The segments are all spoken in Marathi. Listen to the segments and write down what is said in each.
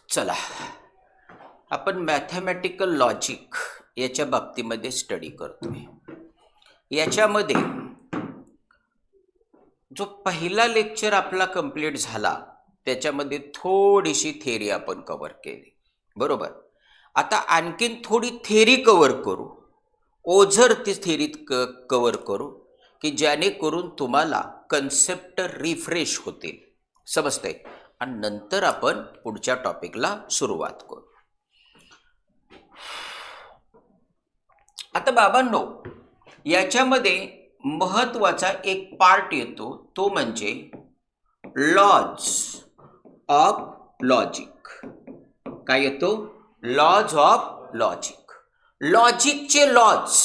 चला, आपण मॅथमॅटिकल लॉजिक याच्या बाबतीमध्ये स्टडी करतोय. याच्यामध्ये जो पहिला लेक्चर आपला कंप्लीट झाला त्याच्यामध्ये थोडीशी थेरी आपण कव्हर केली, बरोबर. आता आणखीन थोडी थेरी कव्हर करू, ओझर ती थेरी कव्हर करू की जेणेकरून तुम्हाला कन्सेप्ट रिफ्रेश होतील, समजतंय. आणि नंतर आपण पुढच्या टॉपिकला सुरुवात करू. आता बाबांनो, याच्यामध्ये महत्वाचा एक पार्ट येतो, तो म्हणजे लॉज ऑफ लॉजिक. काय येतो? Laws of logic. लॉजिकचे लॉज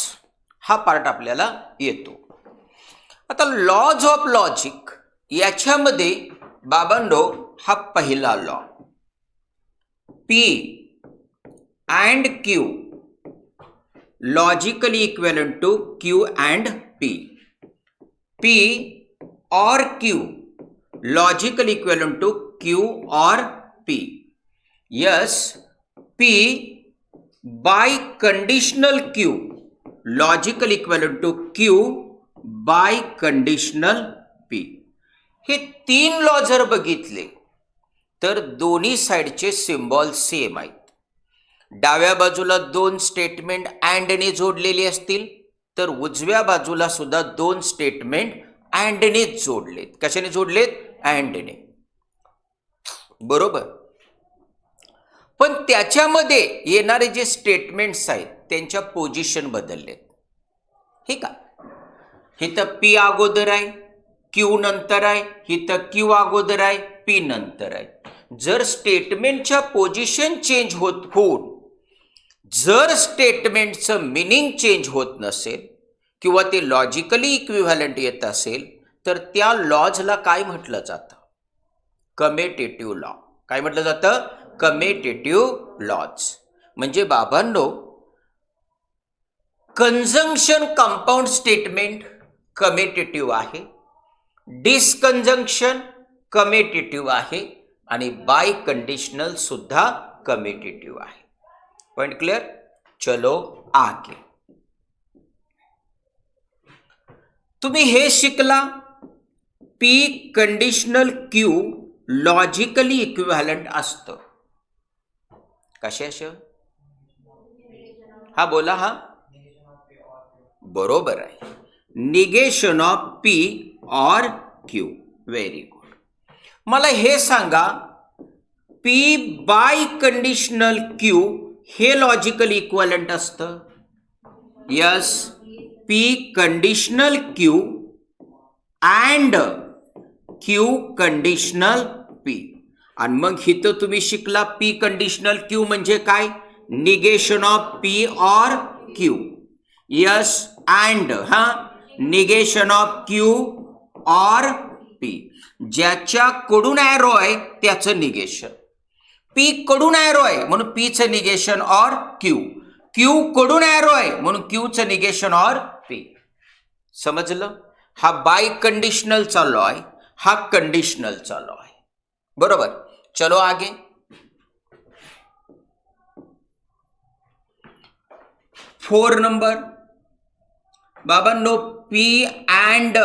हा पार्ट आपल्याला येतो. आता लॉज ऑफ लॉजिक याच्यामध्ये बाबांनो हा पहिला law, P and Q logically equivalent to Q and P. P or Q logically equivalent to Q or P. Yes, P by conditional Q logically equivalent to Q by conditional P. हे तीन लॉ जर बघितले तर दोन्ही साइडचे सिम्बॉल सेम आहेत. डाव्या बाजूला दोन स्टेटमेंट अँडने जोडलेली असतील तर उजव्या बाजूला सुद्धा दोन स्टेटमेंट अँडने जोडलेत. कशाने जोडलेत? अँडने, बरोबर. पण त्याच्यामध्ये येणारे जे स्टेटमेंट्स आहेत त्यांच्या पोझिशन बदललेत. हे का? हे तर P अगोदर आहे, Q नंतर आहे, ही तर Q अगोदर आहे, P नंतर आहे. जर स्टेटमेंटच्या पोझिशन चेंज होऊन जर स्टेटमेंटचं मिनिंग चेंज होत नसेल किंवा ते लॉजिकली इक्विव्हॅलंट येत असेल तर त्या लॉजला काय म्हटलं जातं? कमेटेटिव्ह लॉ. काय म्हटलं जातं? कमेटेटिव्ह लॉज. म्हणजे बाबांनो, कंजंक्शन कंपाऊंड स्टेटमेंट कमेटेटिव्ह आहे, डिसकंजंक्शन कमेटेटिव्ह आहे आणि बाय कंडिशनल सुद्धा कमेटेटिव्ह आहे. Point clear? चलो आगे. तुम्ही हे शिकला, P conditional Q logically equivalent असतं. कशाचं? हा बोला. हा बरोबर आहे, negation of P or Q. Very good. मला हे सांगा, P बाय कंडिशनल Q हे लॉजिकली इक्विव्हॅलंट असतं? Yes, P conditional Q and Q conditional P. आणि मग इथं तुम्ही शिकला P कंडिशनल Q म्हणजे काय? Negation of P or Q. Yes, and negation of Q और P. ज्याच्याकडून ॲरो आहे त्याचं निगेशन. P कडून ॲरो आहे म्हणून P चं निगेशन और Q. Q कडून ॲरो आहे म्हणून Q चं निगेशन और P. समजलं? हा बाय कंडिशनलचा लॉ आहे, हा कंडिशनलचा लॉ आहे, बरोबर. चलो आगे. फोर नंबर बाबांनो, P and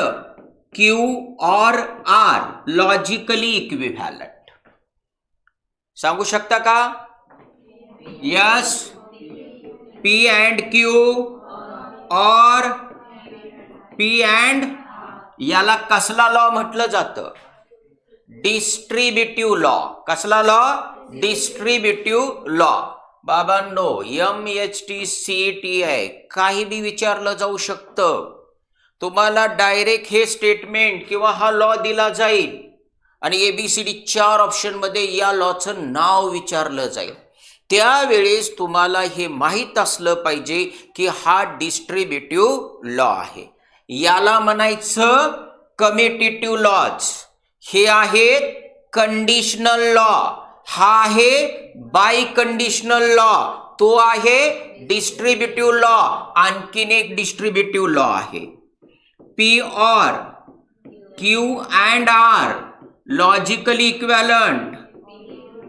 Q or R logically equivalent. सांगू शकता का? यस, P and Q और P and, याला कसला लॉ म्हटलं जातं? Distributive law. कसला लॉ? Distributive law. बाबांनो, MHT CET आहे, काही बी विचारलं जाऊ शकतं. तुम्हाला डायरेक्ट हे स्टेटमेंट किंवा हा लॉ दिला जाईल आणि ABCD 4 ऑप्शन मध्ये या लॉचं नाव विचारलं जाईल. त्यावेळेस तुम्हाला हे माहीत असलं पाहिजे की हा डिस्ट्रीब्युटिव्ह लॉ आहे. याला म्हणायचं कमेटेटिव्ह लॉज. हे आहेत कंडिशनल लॉ. हा आहे बाय कंडिशनल लॉ. तो आहे डिस्ट्रीब्युटिव्ह लॉ. आणखीन एक डिस्ट्रीब्युटिव्ह लॉ आहे, P or Q and R logically equivalent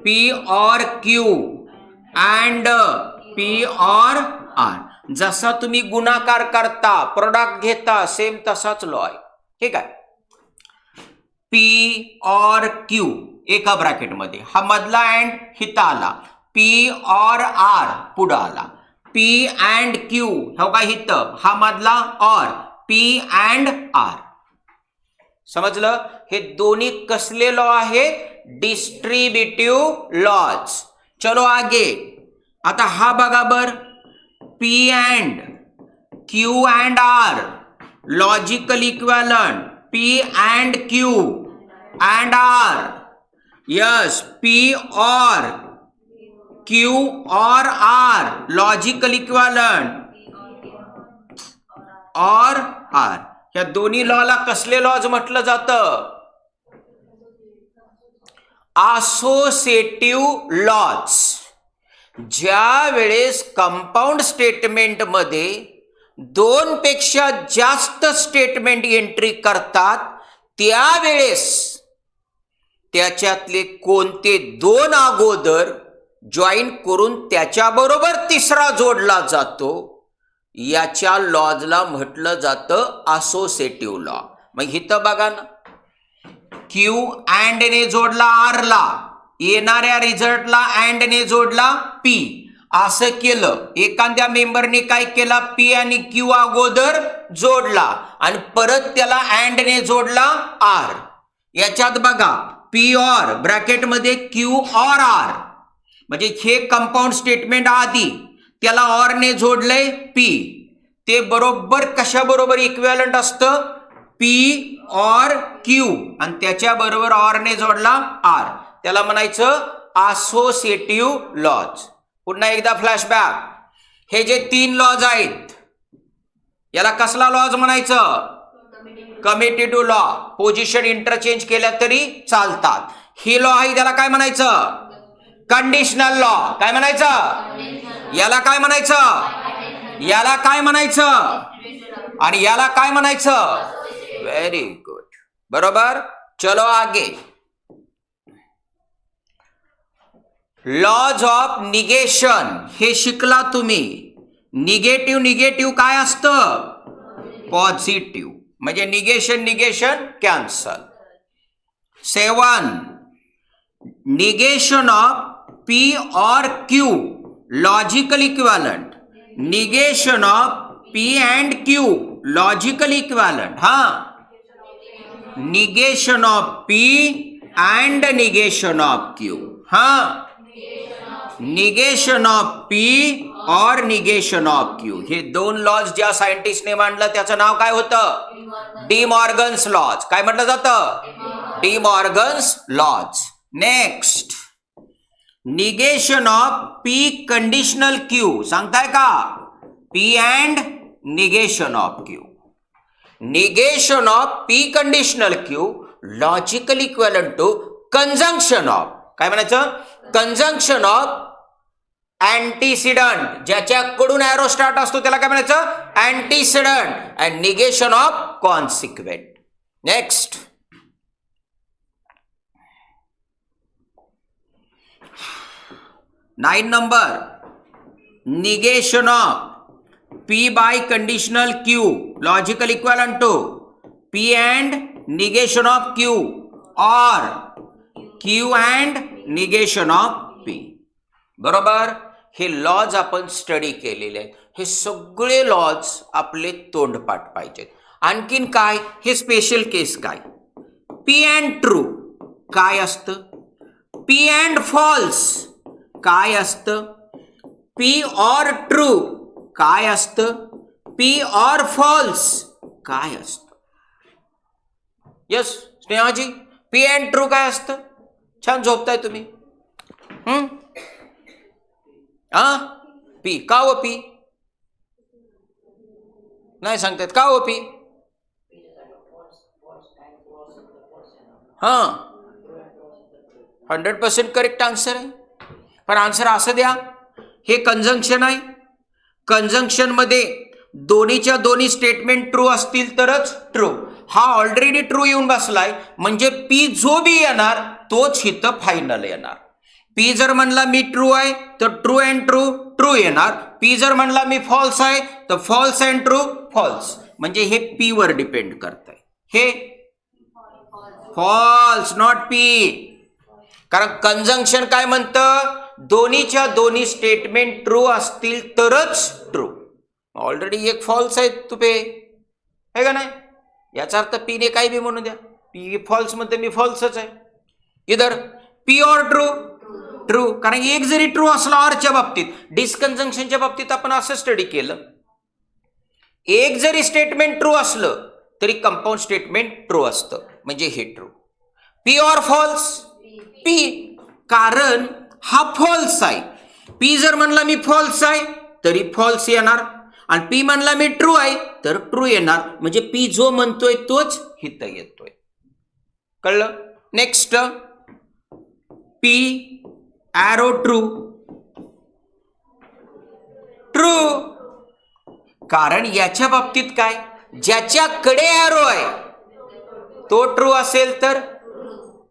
P or Q and P or R. जसा तुम्ही गुणाकार करता प्रोडक्ट घेता सेम तसाच लॉ आहे. ठीक आहे. P or Q एका ब्रॅकेट मध्ये हा मधला अँड हिता आला. P or R पुढे आला. P and Q हो का हित हा मधला और P and R. समजलं. हे दोन्ही कसले लॉ आहेत. Distributive laws. चलो आगे. आता हा बघा बर. P and Q and R logical equivalent. P and Q and R. Yes. P or Q or R logical equivalent और R. या दोन्ही लॉला कसले लॉज म्हटलं जातं. Associative laws. ज्या वेळेस कंपाऊंड स्टेटमेंट मध्ये दोन पेक्षा जास्त स्टेटमेंट एंट्री करतात त्यावेळेस त्याच्यातले कोणते दोन अगोदर जॉईन करून त्याच्याबरोबर तिसरा जोडला जातो याच्या लॉजला म्हटलं जातं असोसिएटिव्ह लॉ. मग इथं बघा ना. Q अँड ने जोडला R ला येणाऱ्या रिझल्टला अँड ने जोडला P. असं केलं. एखाद्या मेंबरने काय केला P आणि Q अगोदर जोडला आणि परत त्याला अँड ने जोडला R. याच्यात बघा P और ब्रॅकेट मध्ये Q और R म्हणजे हे कंपाऊंड स्टेटमेंट आधी त्याला और ने जोडलंय P. ते बरोबर कशा बरोबर इक्विव्हॅलंट असतं. P और Q आणि त्याच्या बरोबर और ने जोडला R. त्याला म्हणायचं असोसिएटिव्ह लॉज. पुन्हा एकदा फ्लॅशबॅक. हे जे तीन लॉज आहेत याला कसला लॉज म्हणायचं. Commutative law. पोझिशन इंटरचेंज केल्या तरी चालतात. ही लॉ आहे त्याला काय म्हणायचं. Conditional law. काय म्हणायचं. याला काय म्हणायचं. याला काय म्हणायचं आणि याला काय म्हणायचं. Very good. बरोबर. चलो आगे. लॉज ऑफ निगेशन हे शिकला तुम्ही. निगेटिव्ह निगेटिव्ह काय असतं. पॉझिटिव्ह म्हणजे negation negation cancel. 7 negation of P or Q logical equivalent. Negation of P and Q logical equivalent. हा negation of P and negation of Q. हा negation of P or negation of Q. हे दोन लॉज ज्या सायंटिस्टने मांडलं त्याचं नाव काय होतं. De Morgan's laws. काय म्हटलं जातं. De Morgan's laws. Next negation of P conditional Q सांगताय का. P and negation of Q. Negation of P conditional Q logical equivalent to conjunction of. काय म्हणायचं. Conjunction of antecedent. ज्याच्याकडून एरो स्टार्ट असतो त्याला काय म्हणायचं. Antecedent. And negation of consequent. Next 9 number. निगेशन of P by conditional Q logical equivalent to P and negation of Q or Q and negation of P. बरोबर. हे लॉज आपण स्टडी केलेले आहेत. हे सगळे लॉज आपले तोंडपाठ पाहिजेत. आणखीन काय. हे स्पेशल केस काय. P and ट्रू काय असतं. P and फॉल्स काय असतं. P or ट्रू काय असतं. P or फॉल्स काय असतं. यस स्नेहाजी. P and ट्रू काय असतं. छान झोपताय तुम्ही. P का हो. P नाही सांगतायत का हो. P 100% करेक्ट आन्सर आहे. पण आन्सर असं द्या. हे कंजंक्शन आहे. कंजंक्शन मध्ये दोन्हीच्या दोन्ही स्टेटमेंट ट्रू असतील तरच ट्रू. हा ऑलरेडी ट्रू येऊन बसलाय, म्हणजे पी जो बी येणार तोच इथं फायनल येणार. पी जर म्हणला मी ट्रू आहे तर ट्रू अँड ट्रू ट्रू येणार. पी जर म्हणला मी फॉल्स आहे तर फॉल्स अँड ट्रू फॉल्स. म्हणजे हे पी वर डिपेंड करतंय. हे फॉल्स नॉट पी. कारण कंजंक्शन काय म्हणतं, दोन्हीच्या दोन्ही स्टेटमेंट ट्रू असतील तरच ट्रू. ऑलरेडी एक फॉल्स आहे तुपे, आहे का नाही? याचा अर्थ पीने काही बी म्हणू द्या, पी फॉल्स म्हणते मी फॉल्सच आहे. इधर पी ऑर ट्रू ट्रू. कारण एक जरी ट्रू असला ऑरच्या बाबतीत, डिस्कंजंक्शनच्या बाबतीत आपण असं स्टडी केलं, एक जरी स्टेटमेंट ट्रू असलं तरी कंपाऊंड स्टेटमेंट ट्रू असतं, म्हणजे हे true. P or false, P, कारण हा फॉल्स आहे. पी जर म्हणला मी फॉल्स आहे तरी फॉल्स येणार, आणि पी म्हणला मी ट्रू आहे तर ट्रू येणार. म्हणजे पी जो म्हणतोय तोच हित येतोय. कळलं? Next, P arrow true true. कारण याच्या बाबतीत काय, ज्याच्याकडे ॲरो आहे तो ट्रू असेल तर,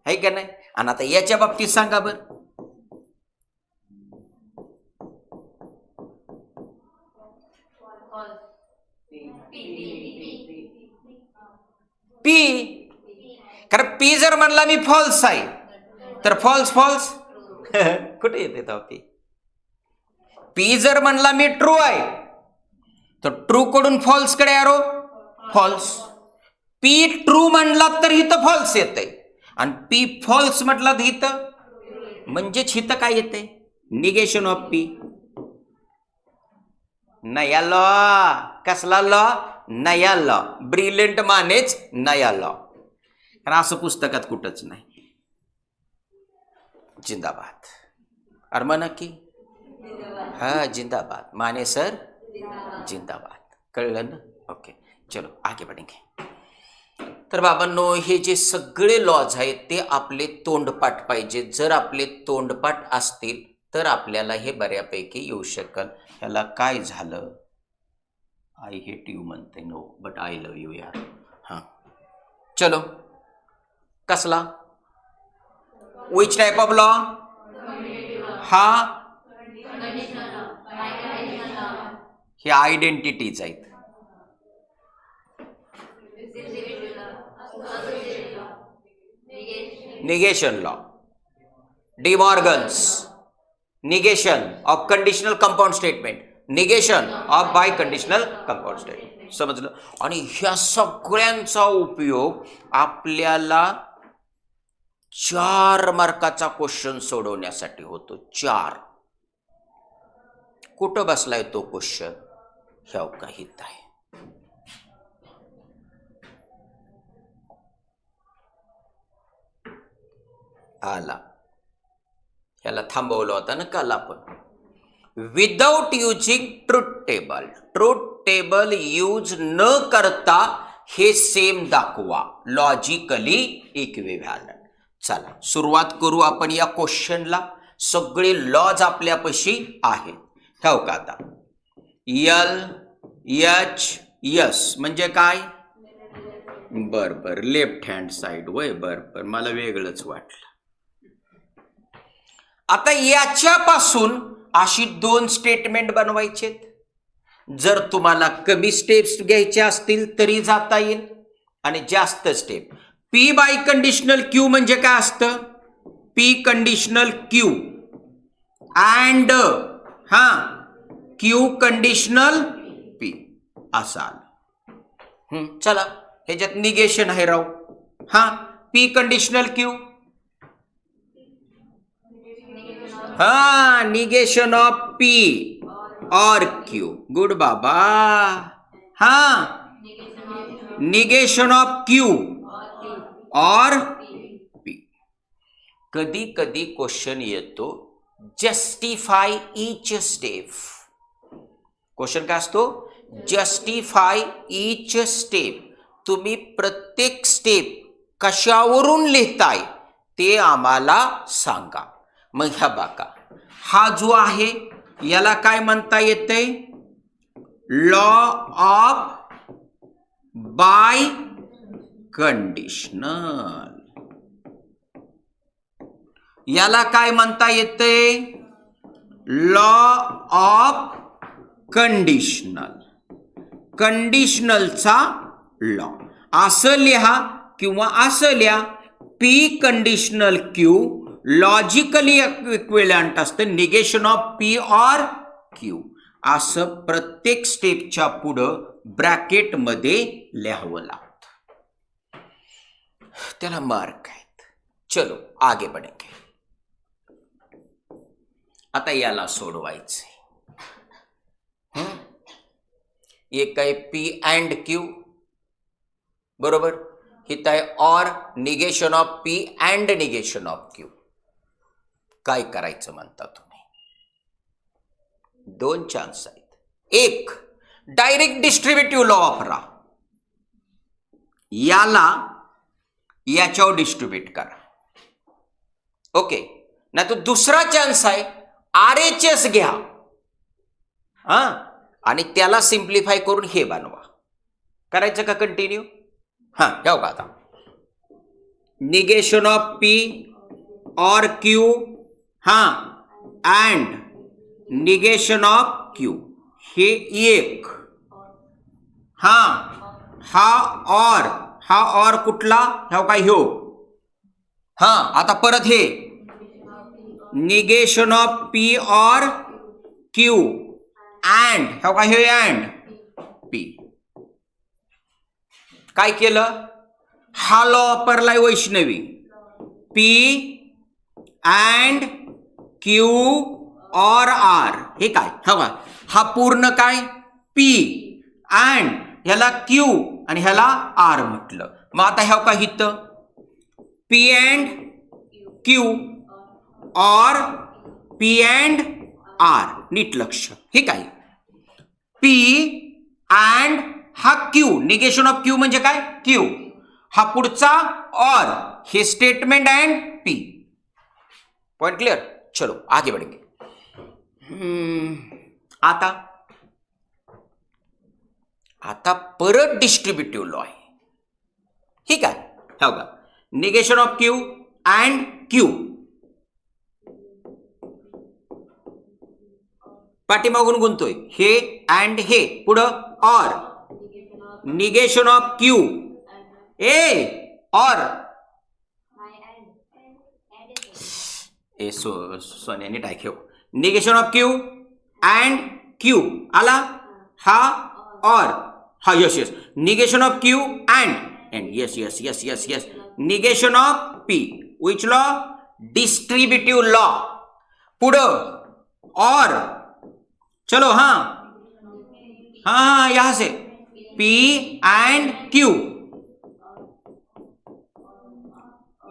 आहे का नाही? आणि आता याच्या बाबतीत सांगा बर, पी. कारण पी जर म्हणला मी फॉल्स आहे तर फॉल्स फॉल्स कुठे येते तो पी. पी जर म्हणला मी ट्रू आहे तर ट्रू कडून फॉल्स कडे ॲरो फॉल्स. पी ट्रू म्हणला तर इथं फॉल्स येते, आणि पी फॉल्स म्हटला तर इथं, म्हणजेच इथं काय येते, निगेशन ऑफ पी. नया लॉ. कसला लॉ? नया लॉ. ब्रिलियंट मानेच नया लॉ. कारण असं पुस्तकात कुठंच नाही. जिंदाबाद. अरमा नक्की, हा जिंदाबाद. माने सर जिंदाबाद. कळलं ना? ओके, चलो आगे बढ़ेंगे. तर बाबांनो, हे जे सगळे लॉज आहेत ते आपले तोंडपाठ पाहिजे. जर आपले तोंडपाठ असतील तर आपल्याला हे बऱ्यापैकी येऊ शकेल. ह्याला काय झालं, आय हेट यू म्हणते, no but I love you यार. हां चलो, कसला, विच टाइप ऑफ लॉ? हा, हे आयडेंटिटीज आहेत. Negation law, De Morgan's, negation of conditional compound statement, negation of biconditional compound statement. समजलं? आणि ह्या सगळ्यांचा उपयोग आपल्याला 4 मार्काचा क्वेश्चन सोडवण्यासाठी होतो. 4. कुठं बसलाय तो क्वेश्चन? ह्या काहीत आहे. आला, ह्याला थांबवलं होतं ना काल आपण. Without using truth table, truth table use न करता हे सेम दाखवा, लॉजिकली इक्विव्हॅलंट. चला सुरुवात करू आपण या क्वेश्चनला. सगळे लॉज आपल्यापाशी आहेत. ठेव का आता, एल एच एस म्हणजे काय? बर लेफ्ट हँड साइड. वय बर मला वेगळंच वाटलं. आता याच्यापासून अशी 2 स्टेटमेंट बनवायचे. जर तुम्हाला कमी स्टेप्स घ्यायचे असतील तरी जाता येईल, आणि जास्त step. P biconditional Q म्हणजे काय असतं? P conditional Q and Q conditional P असं आलं. चला, ह्याच्यात निगेशन आहे राव. P conditional Q, negation of P or Q. Good बाबा. Negation of Q or P. कधी कधी क्वेश्चन येतो जस्टिफाय ईच स्टेप. क्वेश्चन काय असतो? Justify each step. तुम्ही प्रत्येक स्टेप कशावरून लिहिताय ते आम्हाला सांगा. मग ह्या बघा, हा जो आहे याला काय म्हणता येते? Law of biconditional. याला काय म्हणता येते? Law of conditional. कंडिशनलचा लॉ. असं लिहा किंवा असं लिहा. P conditional Q logically equivalent असतं negation of P or Q. असं प्रत्येक स्टेपच्या पुढं ब्रॅकेटमध्ये लिहावं लागतं. त्याला मार्क आहेत. चलो आगे बढ़ेंगे. आता याला सोडवायचंय. एक आहे पी अँड क्यू, बरोबर. हित आहे or negation of P and negation of Q. काय करायचं म्हणता तुम्ही? दोन चान्स आहेत. एक, डायरेक्ट डिस्ट्रीब्युटिव्ह लॉ वापरा. याला याच्यावर डिस्ट्रीब्यूट करा. ओके. नाही तर दुसरा चान्स आहे RHS घ्या आणि त्याला सिम्प्लिफाय करून हे बनवा. करायचं का कंटिन्यू? ठेव का आता. Negation of P or Q and negation of Q. हे एक. हा और कुठला? ठेव का ह्यो. आता परत हे negation of P or Q and हो का हे अँड पी. काय केलं? हा लॉ वापरलाय वैष्णवी. पी अँड क्यू और आर. हे काय? हो का हा पूर्ण काय? पी अँड ह्याला क्यू आणि ह्याला आर म्हटलं. मग आता ह्या का हित P and Q or P and R. नीट लक्ष. हे काय? पी अँड हा क्यू. निगेशन ऑफ क्यू म्हणजे काय? क्यू. हा पुढचा और. हे statement and P. Point clear? चलो आगे बढ़ेंगे. आता परत डिस्ट्रीब्युटिव्ह लॉ आहे. ठीक आहे. हो का negation of Q and Q. पाठीमागून गुंतोय. हे अँड हे पुढं और. निगेशन ऑफ क्यू और सोन्याने टाकेव. Negation of Q and Q आला. हा or yes negation of Q and yes negation of P. Which law? Distributive law. पुढं और. चलो यहां से P and Q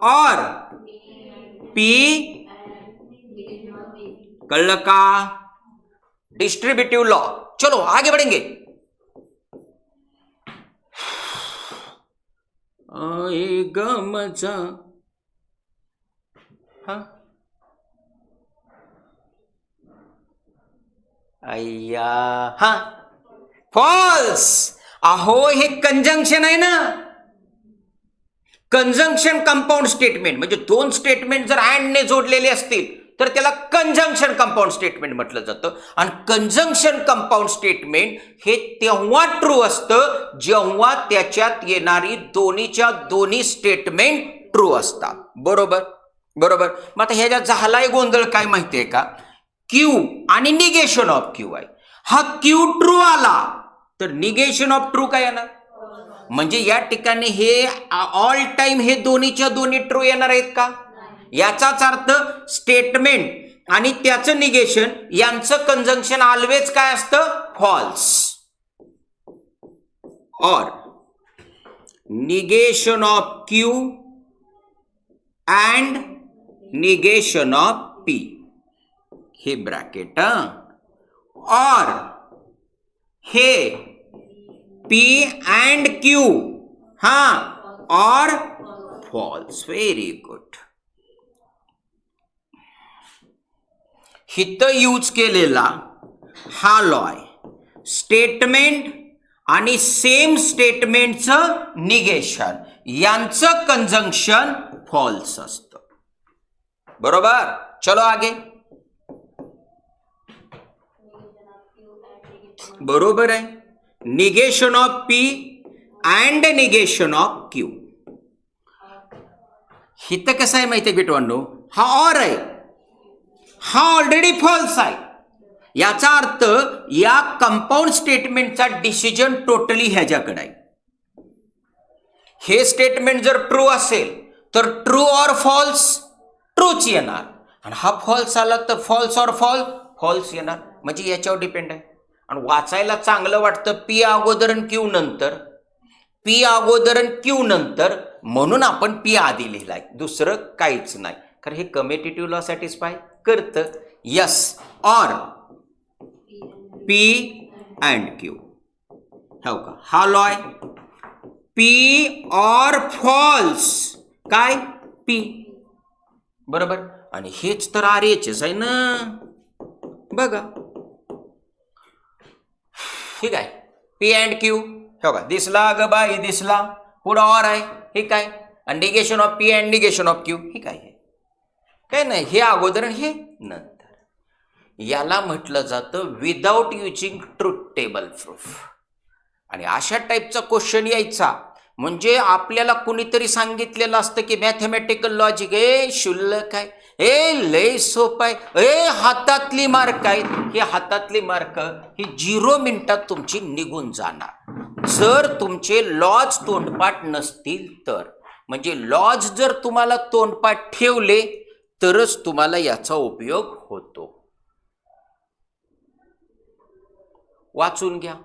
or P. कल का डिस्ट्रीब्यूटिव लॉ. चलो आगे बढ़ेंगे. आएगा मजा. अय्या फॉल्स. अहो हे कंजंक्शन आहे ना. कंजंक्शन कंपाऊंड स्टेटमेंट म्हणजे दोन स्टेटमेंट जर अँड ने जोडलेले असतील तर त्याला कंजंक्शन कंपाऊंड स्टेटमेंट म्हटलं जातं. आणि कंजंक्शन कंपाऊंड स्टेटमेंट हे तेव्हा ट्रू असतं जेव्हा त्याच्यात येणारी दोन्हीच्या दोन्ही स्टेटमेंट ट्रू असतात. बरोबर. मग आता ह्याच्यात झालाय गोंधळ काय माहितीये का? क्यू आणि निगेशन ऑफ क्यू आहे. हा क्यू ट्रू आला तर निगेशन ऑफ ट्रू काय येणार? म्हणजे या ठिकाणी हे ऑल टाइम हे दोन्हीच्या दोन्ही ट्रू येणार आहेत का? याचाच अर्थ स्टेटमेंट आणि त्याचं निगेशन यांचं कंजंक्शन ऑलवेज काय असतं? फॉल्स. और negation of Q and negation of P. हे ब्रॅकेट और हे पी अँड क्यू और फॉल्स. Very good. हित यूज केलेला हा लॉ आहे. स्टेटमेंट आणि सेम स्टेटमेंटचं निगेशन यांचं कंजंक्शन फॉल्स असतं. बरोबर. चलो आगे. बरोबर आहे. Negation of P and negation of Q. हिथं कसं आहे माहिती आहे बेटवांनो, हा ऑर आहे, हा ऑलरेडी फॉल्स आहे. याचा अर्थ या कंपाऊंड स्टेटमेंटचा डिसिजन टोटली ह्याच्याकडे आहे. हे स्टेटमेंट जर ट्रू असेल तर ट्रू ऑर फॉल्स ट्रूच येणार, आणि हा फॉल्स आला तर फॉल्स ऑर फॉल्स येणार. म्हणजे याच्यावर डिपेंड आहे. आणि वाचायला चांगलं वाटतं पी अगोदर आणि क्यू नंतर, पी अगोदर आणि क्यू नंतर, म्हणून आपण पी आधी लिहिलाय, दुसरं काहीच नाही. कारण हे कम्युटेटिव्ह लॉ सॅटिस्फाय करतं. Yes, or P and Q. हो का, हा लॉ आहे. पी ऑर फॉल्स काय पी. बरोबर. आणि हेच तर आर एच आहे ना. बघा, ठीक आहे. P and Q. हो का, दिसला ग बाई, दिसला. पुढं ऑर आहे, हे काय, आणि negation of P and negation of Q, हे काय आहे, काय नाही. हे अगोदर हे नंतर. याला म्हटलं जातं without using truth table proof. आणि अशा टाईपचा क्वेश्चन यायचा म्हणजे आपल्याला कुणीतरी सांगितलेलं असतं की मॅथमॅटिकल लॉजिक हे शुल्लक आहे, हे लय सोप आहे, हे हातातली मार्क आहेत. हे हातातली मार्क ही 0 मिनिटात तुमची निघून जाणार जर तुमचे लॉज तोंडपाठ नसतील तर. म्हणजे लॉज जर तुम्हाला तोंडपाठ ठेवले तरच तुम्हाला याचा उपयोग होतो. वाचून घ्या.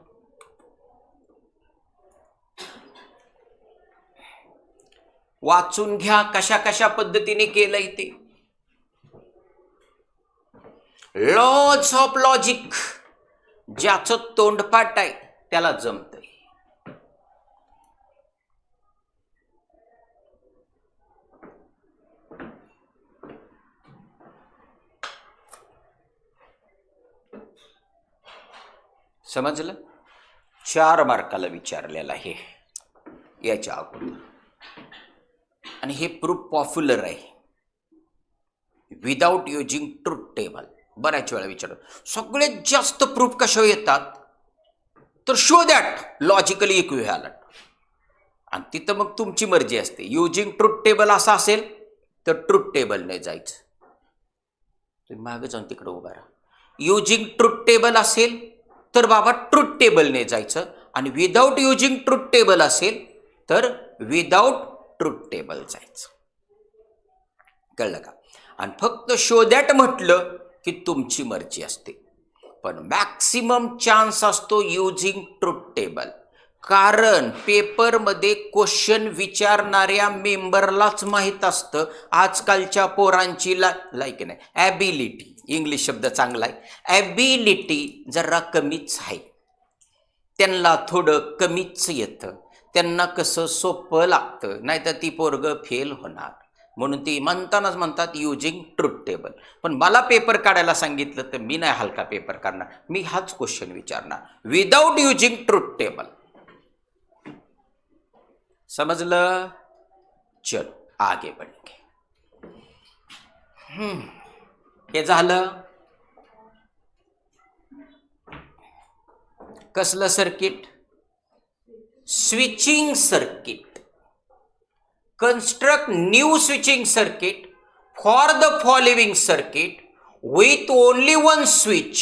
वाचून घ्या कशा कशा पद्धतीने केलंय ते. लॉज ऑफ लॉजिक ज्याचं तोंडपाठ आहे त्याला जमतंय. समजलं. 4 मार्काला विचारलेलं आहे याच्या अगोदर, आणि हे प्रूफ पॉप्युलर आहे. विदाउट युजिंग ट्रूथ टेबल बऱ्याच वेळा विचारलं. सगळ्यात जास्त प्रूफ कशावर येतात तर शो दॅट लॉजिकली इक्विव्हॅलंट. आणि तिथं मग तुमची मर्जी असते. युजिंग ट्रूथ टेबल असं असेल तर ट्रूथ टेबलने जायचं. तुम्ही मागे जाऊन तिकडे उभा राहा. युजिंग ट्रूथ टेबल असेल तर बाबा ट्रूथ टेबलने जायचं, आणि विदाउट युजिंग ट्रूथ टेबल असेल तर विदाउट ट्रूथ टेबल जायचं. कळलं का. आणि फक्त शो दॅट म्हटलं की तुमची मर्जी असते. पण मॅक्सिमम चान्स असतो युजिंग ट्रूथ टेबल. कारण पेपरमध्ये क्वेश्चन विचारणाऱ्या मेंबरलाच माहीत असतं आजकालच्या पोरांची लाईक नाही ॲबिलिटी, इंग्लिश शब्द चांगला आहे, ॲबिलिटी जरा कमीच आहे. त्यांना थोडं कमीच येतं. त्यांना कसं सोपं लागतं, नाहीतर ती पोरगं फेल होणार. म्हणून ती म्हणतानाच म्हणतात युजिंग ट्रूथ टेबल. पण मला पेपर काढायला सांगितलं तर मी नाही हलका पेपर काढणार. मी हाच क्वेश्चन विचारणार विदाउट युजिंग ट्रूथ टेबल. समजलं. चल आगे बढ़ेंगे. हे झालं. कसलं circuit. Switching circuit. Construct new switching circuit for the following circuit with only one switch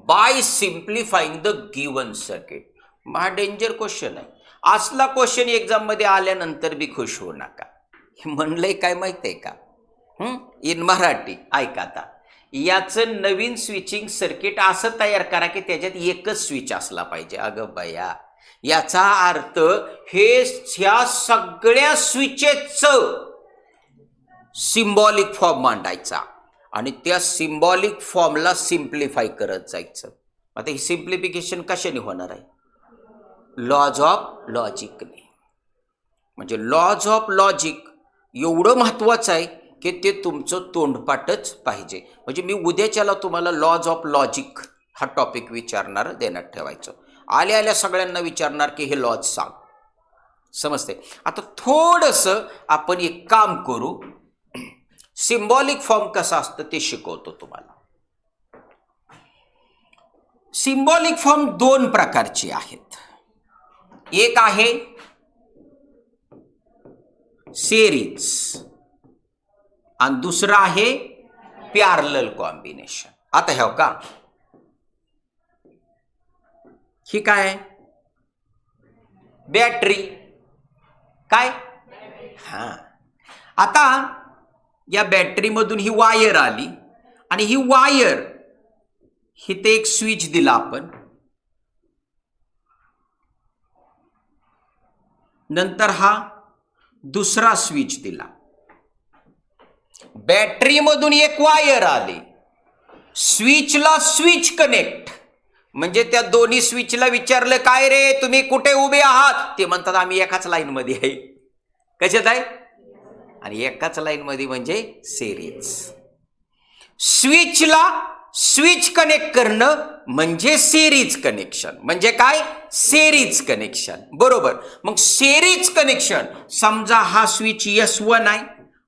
by simplifying the given circuit. हा डेंजर क्वेश्चन आहे. असला क्वेश्चन एक्झाम मध्ये आल्यानंतर बी खुश होऊ नका. म्हणलंय काय माहित आहे का, इन मराठी ऐका आता. याचं नवीन स्विचिंग सर्किट असं तयार करा की त्याच्यात एकच स्विच असला पाहिजे. अगं बया, याचा अर्थ हे ह्या सगळ्या स्विचेसचं सिम्बॉलिक फॉर्म मांडायचा आणि त्या सिम्बॉलिक फॉर्मला सिम्प्लिफाय करत जायचं. आता ही सिम्प्लिफिकेशन कशाने होणार आहे. लॉज ऑफ लॉजिकने. म्हणजे लॉज ऑफ लॉजिक एवढं महत्त्वाचं आहे की ते तुमचं तोंडपाठच पाहिजे. म्हणजे मी उद्याच्याला तुम्हाला लॉज ऑफ लॉजिक हा टॉपिक विचारणार, देण्यात ठेवायचं. आल्या आल्या सगळ्यांना विचारणार की हे लॉज सांग. समजते. आता थोडंसं आपण एक काम करू, सिम्बॉलिक फॉर्म कसा असतं ते शिकवतो तुम्हाला. सिम्बॉलिक फॉर्म दोन प्रकारची आहेत. एक आहे सेरीज आणि दुसरं आहे पॅरलल कॉम्बिनेशन. आता हे का ही काय बॅटरी काय, हा आता या बॅटरीमधून ही वायर आली आणि ही वायर इथे एक स्विच दिला आपण, नंतर हा दुसरा स्विच दिला. बॅटरीमधून एक वायर आली, स्विचला स्विच कनेक्ट, म्हणजे त्या दोन्ही स्विचला विचारलं काय रे तुम्ही कुठे उभे आहात, ते म्हणतात आम्ही एकाच लाईन मध्ये आहे. कशात आहे, आणि एकाच लाईन मध्ये म्हणजे सेरीज. स्विचला स्विच कनेक्ट करणं म्हणजे सेरीज कनेक्शन. म्हणजे काय, सेरीज कनेक्शन. बरोबर. मग सेरीज कनेक्शन, समजा हा स्विच S1 आहे,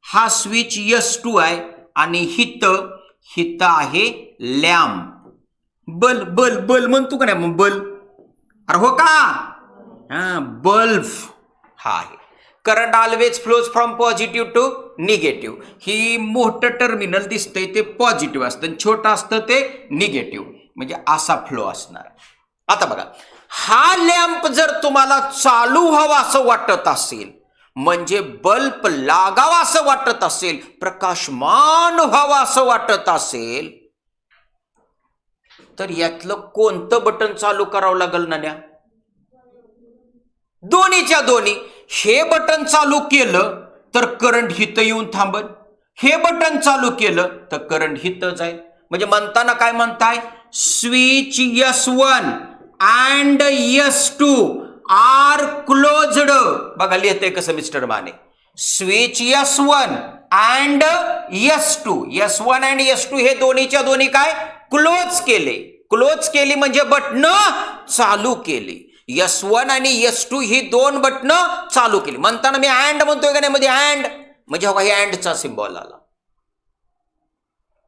हा स्विच S2 आहे आणि हित आहे लॅम्प. बल्ब म्हणतो का नाही, बल्ब, अरे हो का, हा बल्ब हा आहे. Current always flows from positive to negative. ही मोठं टर्मिनल दिसतंय ते पॉझिटिव्ह असतं, छोटं असतं ते निगेटिव्ह, म्हणजे असा फ्लो असणार. आता बघा, हा लॅम्प जर तुम्हाला चालू व्हावा असं वाटत असेल, म्हणजे बल्ब लागावा असं वाटत असेल, प्रकाशमान व्हावा असं वाटत असेल, तर यातलं कोणतं बटन चालू करावं लागेल ना? दोन्हीच्या दोन्ही. हे बटन चालू केलं तर करंट हित येऊन थांबल, हे बटन चालू केलं तर करंट हित जाईल. म्हणजे म्हणताना काय म्हणताय, switch S1 and S2 R closed. बघा लिहिते कसं mister Mane, switch S1 and S1 and S2 हे दोन्हीच्या दोन्ही काय क्लोज केले. क्लोज केली म्हणजे बटन चालू केली. S1 आणि S2 ही दोन बटन चालू केली. म्हणताना मी अँड म्हणतोय का नाही मध्ये, अँड म्हणजे हे अँडचा सिम्बॉल आला.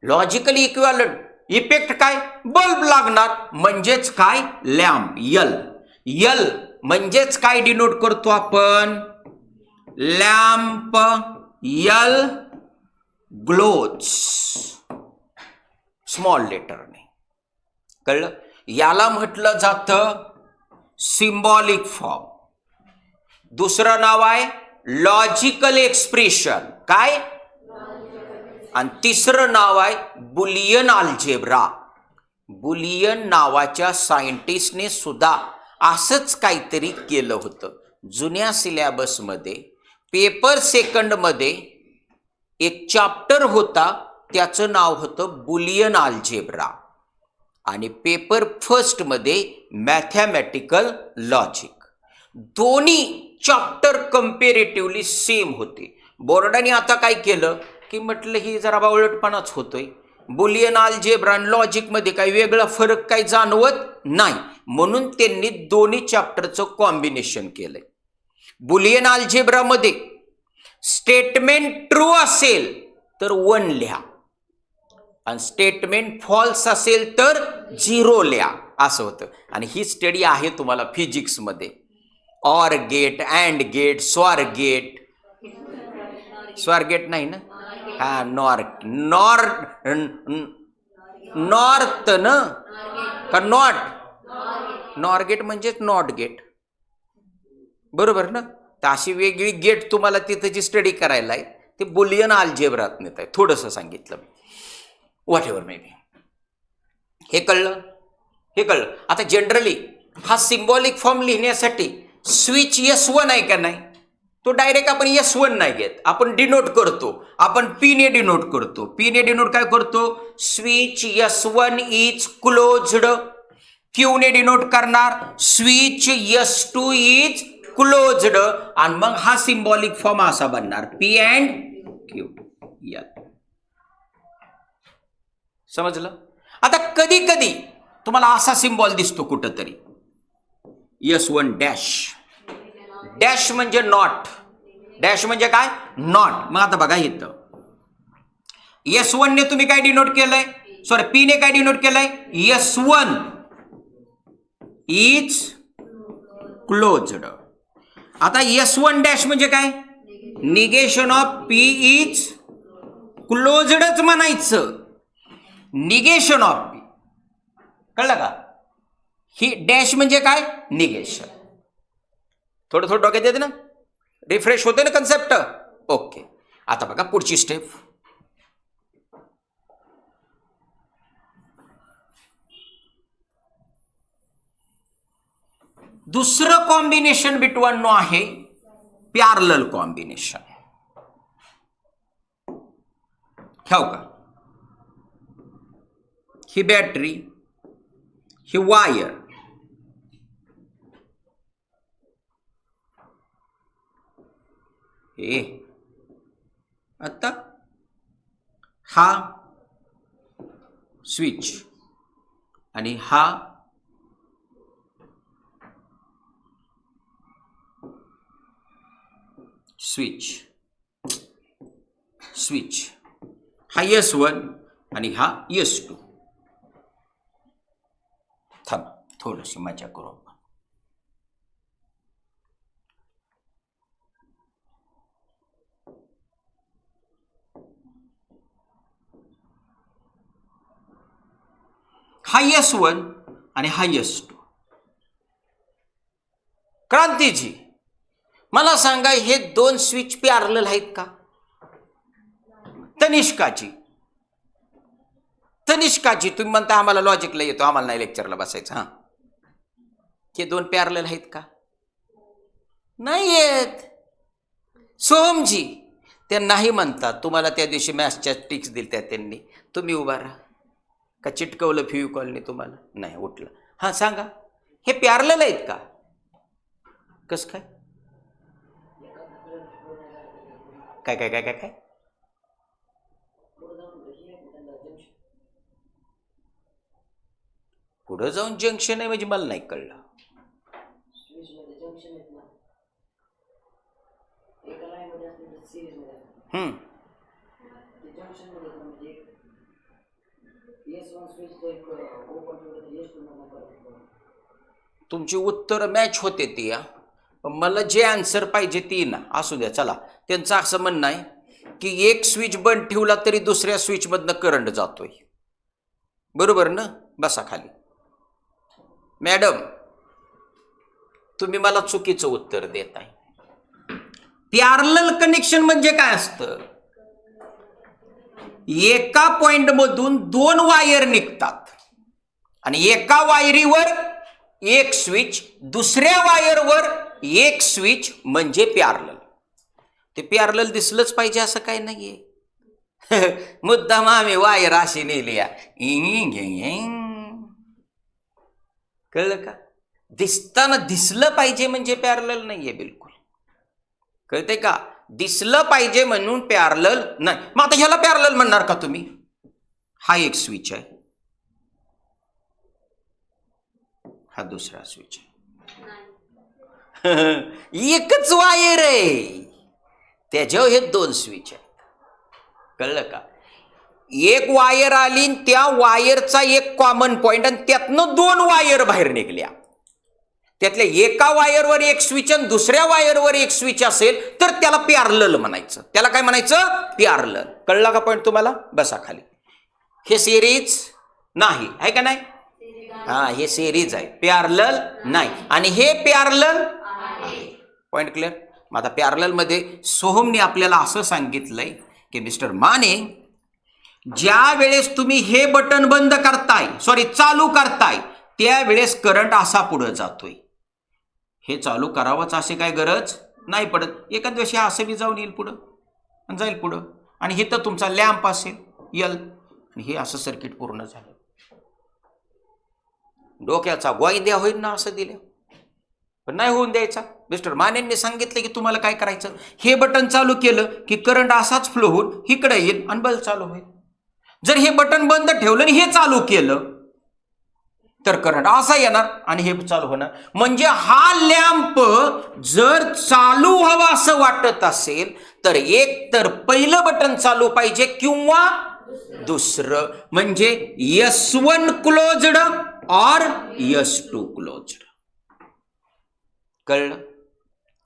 लॉजिकली इक्विव्हॅलंट इफेक्ट काय, बल्ब लागणार, म्हणजेच काय लॅम्प. यल म्हणजेच काय डिनोट करतो आपण, लॅम्प यल ग्लोज स्मॉल लेटरने. कळलं. याला म्हटलं जातं सिम्बॉलिक फॉर्म. दुसरं नाव आहे लॉजिकल एक्सप्रेशन. काय, आणि तिसरं नाव आहे बुलियन अल्जेब्रा. बुलियन नावाच्या सायंटिस्टने सुद्धा असंच काहीतरी केलं होतं. जुन्या सिलेबसमध्ये पेपर सेकंडमध्ये एक चॅप्टर होता, त्याचं नाव होतं बुलियन अल्जेब्रा, आणि पेपर फर्स्टमध्ये मॅथमॅटिकल लॉजिक. दोन्ही चॅप्टर कंपेरेटिव्हली सेम होते. बोर्डाने आता काय केलं की म्हटलं ही जरा बावळटपणाच होतोय, बुलियन अल्जेब्रा आणि लॉजिकमध्ये काही वेगळा फरक काही जाणवत नाही, म्हणून त्यांनी दोन्ही चॅप्टरचं कॉम्बिनेशन केलंय. बुलियन अल्जेब्रामध्ये स्टेटमेंट ट्रू असेल तर 1 लिहा, आणि स्टेटमेंट फॉल्स असेल तर 0 लिहा, असं होतं. आणि ही स्टडी आहे तुम्हाला फिजिक्समध्ये. ऑर गेट, अँड गेट, स्वार गेट नाही ना, हा नॉर्थ न का नॉट, नॉर गेट म्हणजेच नॉट गेट, बरोबर ना. तर अशी वेगळी गेट तुम्हाला तिथं जी स्टडी करायला आहे ते बुलियन अल्जेब्रात नेत आहे. थोडंसं सांगितलं मी, व्हॉट एव्हर मे बी. हे कळलं. आता जनरली हा सिम्बॉलिक फॉर्म लिहिण्यासाठी स्विच S1 आहे का नाही, तो डायरेक्ट आपण S1 नाही घेत, आपण डिनोट करतो, आपण P ने डिनोट करतो. P ने डिनोट काय करतो, switch S1 is closed. Q ने डिनोट करणार स्विच S2 इज क्लोज्ड, आणि मग हा सिम्बॉलिक फॉर्म असा बनणार P अँड Q. समजलं. आता कधी कधी तुम्हाला असा सिम्बॉल दिसतो कुठंतरी, S1 डॅश डॅश म्हणजे नॉट. डॅश म्हणजे काय? नॉट. मग आता बघा इथं S1 ने तुम्ही काय डिनोट केलंय, सॉरी P ने काय डिनोट केलंय, S1 इज क्लोज्ड. आता S1 डॅश म्हणजे काय? निगेशन ऑफ P इज क्लोज्डच म्हणायचं. निगेशन ऑफ P, कळलं का? ही डॅश म्हणजे काय? निगेशन. थोडं थोडं डोक्यात येते ना, रिफ्रेश होते ना कन्सेप्ट. ओके, आता बघा पुढची स्टेप. दुसरं कॉम्बिनेशन बिटवीन आहे पॅरलल कॉम्बिनेशन. ठेव का, ही बॅटरी, ही वायर, हे आता हा स्विच आणि हा स्विच. स्विच हा S1 आणि हा S2. थांब थोडीशी मजा करू आपण. हा S1 आणि हा S2. क्रांतीजी मला सांगा, हे दोन स्विच पॅरलल आहेत का? तनिष्काची तुम्ही म्हणता आम्हाला लॉजिकला येतो, आम्हाला नाही लेक्चरला बसायचं. हा, हे दोन पॅरलल आहेत का? नाही आहेत. सोहमजी ते नाही म्हणतात. तुम्हाला त्या दिवशी मॅथ्सच्या टिक्स दिल्या त्यांनी, तुम्ही उभा राहा का चिटकवलं फेविकॉलने तुम्हाला? नाही उठलं. हा सांगा, हे पॅरलल आहेत का? कस काय काय काय काय काय काय पुढे जाऊन जंक्शन आहे म्हणजे मला नाही कळलं. तुमची उत्तर मॅच होते ती. मला जे आन्सर पाहिजे ती ना असू द्या. चला, त्यांचं असं म्हणणं आहे की एक स्विच बंद ठेवला तरी दुसऱ्या स्विच मधनं करंट जातोय. बरोबर ना? बसा खाली. मॅडम तुम्ही मला चुकीचं उत्तर देत आहे. पॅरलल कनेक्शन म्हणजे काय असतं? एका पॉइंट मधून दोन वायर निघतात आणि एका वायरीवर एक स्विच, दुसऱ्या वायरवर एक स्विच म्हणजे पॅरलल. ते पॅरलल दिसलंच पाहिजे असं काय नाहीये. मुद्दाम आम्ही वायर अशी नेली. कळलं का? दिसताना दिसलं पाहिजे म्हणजे पॅरलल नाहीये बिलकुल. कळतंय का? दिसलं पाहिजे म्हणून पॅरलल नाही. मग आता ह्याला पॅरलल म्हणणार का तुम्ही? हा एक स्विच आहे, हा दुसरा स्विच आहे. एकच वायर आहे, त्याच्यावर हे दोन स्विच आहे. कळलं का? एक वायर आली, त्या वायरचा एक कॉमन पॉइंट आणि त्यातनं दोन वायर बाहेर निघल्या. त्यातल्या एका वायरवर एक स्विच आणि दुसऱ्या वायरवर एक स्विच असेल तर त्याला पॅरलल म्हणायचं. त्याला काय म्हणायचं? पॅरलल. कळला का पॉइंट तुम्हाला? बसा खाली. हे सिरीज नाही आहे का नाही? हा, हे सिरीज आहे, पॅरलल नाही. आणि हे पॅरलल आहे. Point clear? मग आता पॅरलल मध्ये सोहमने आपल्याला असं सांगितलंय की मिस्टर माने, ज्या वेळेस तुम्ही हे बटन बंद करताय, सॉरी चालू करताय, त्यावेळेस करंट असा पुढे जातोय. हे चालू करावंच असे काय गरज नाही पडत. एखाद दिवशी असं बी जाऊन येईल पुढं आणि जाईल पुढं. आणि हे तर तुमचा लॅम्प असेल यल, आणि हे असं सर्किट पूर्ण झालं. डोक्याचा गोंद्या होईल ना असं दिलं, पण नाही होऊन द्यायचा. मिस्टर मानेंनी सांगितलं की तुम्हाला काय करायचं, हे बटन चालू केलं की करंट असाच फ्लो होऊन इकडे येईल आणि बल्ब चालू होईल. जर हे बटन बंद ठेवलं आणि हे चालू केलं तर करंट असा येणार आणि हे चालू होणार. म्हणजे हा लॅम्प जर चालू व्हावा असं वाटत असेल तर एक तर पहिलं बटन चालू पाहिजे किंवा दुसरं, म्हणजे S1 क्लोज्ड और S2 क्लोज्ड. कळलं?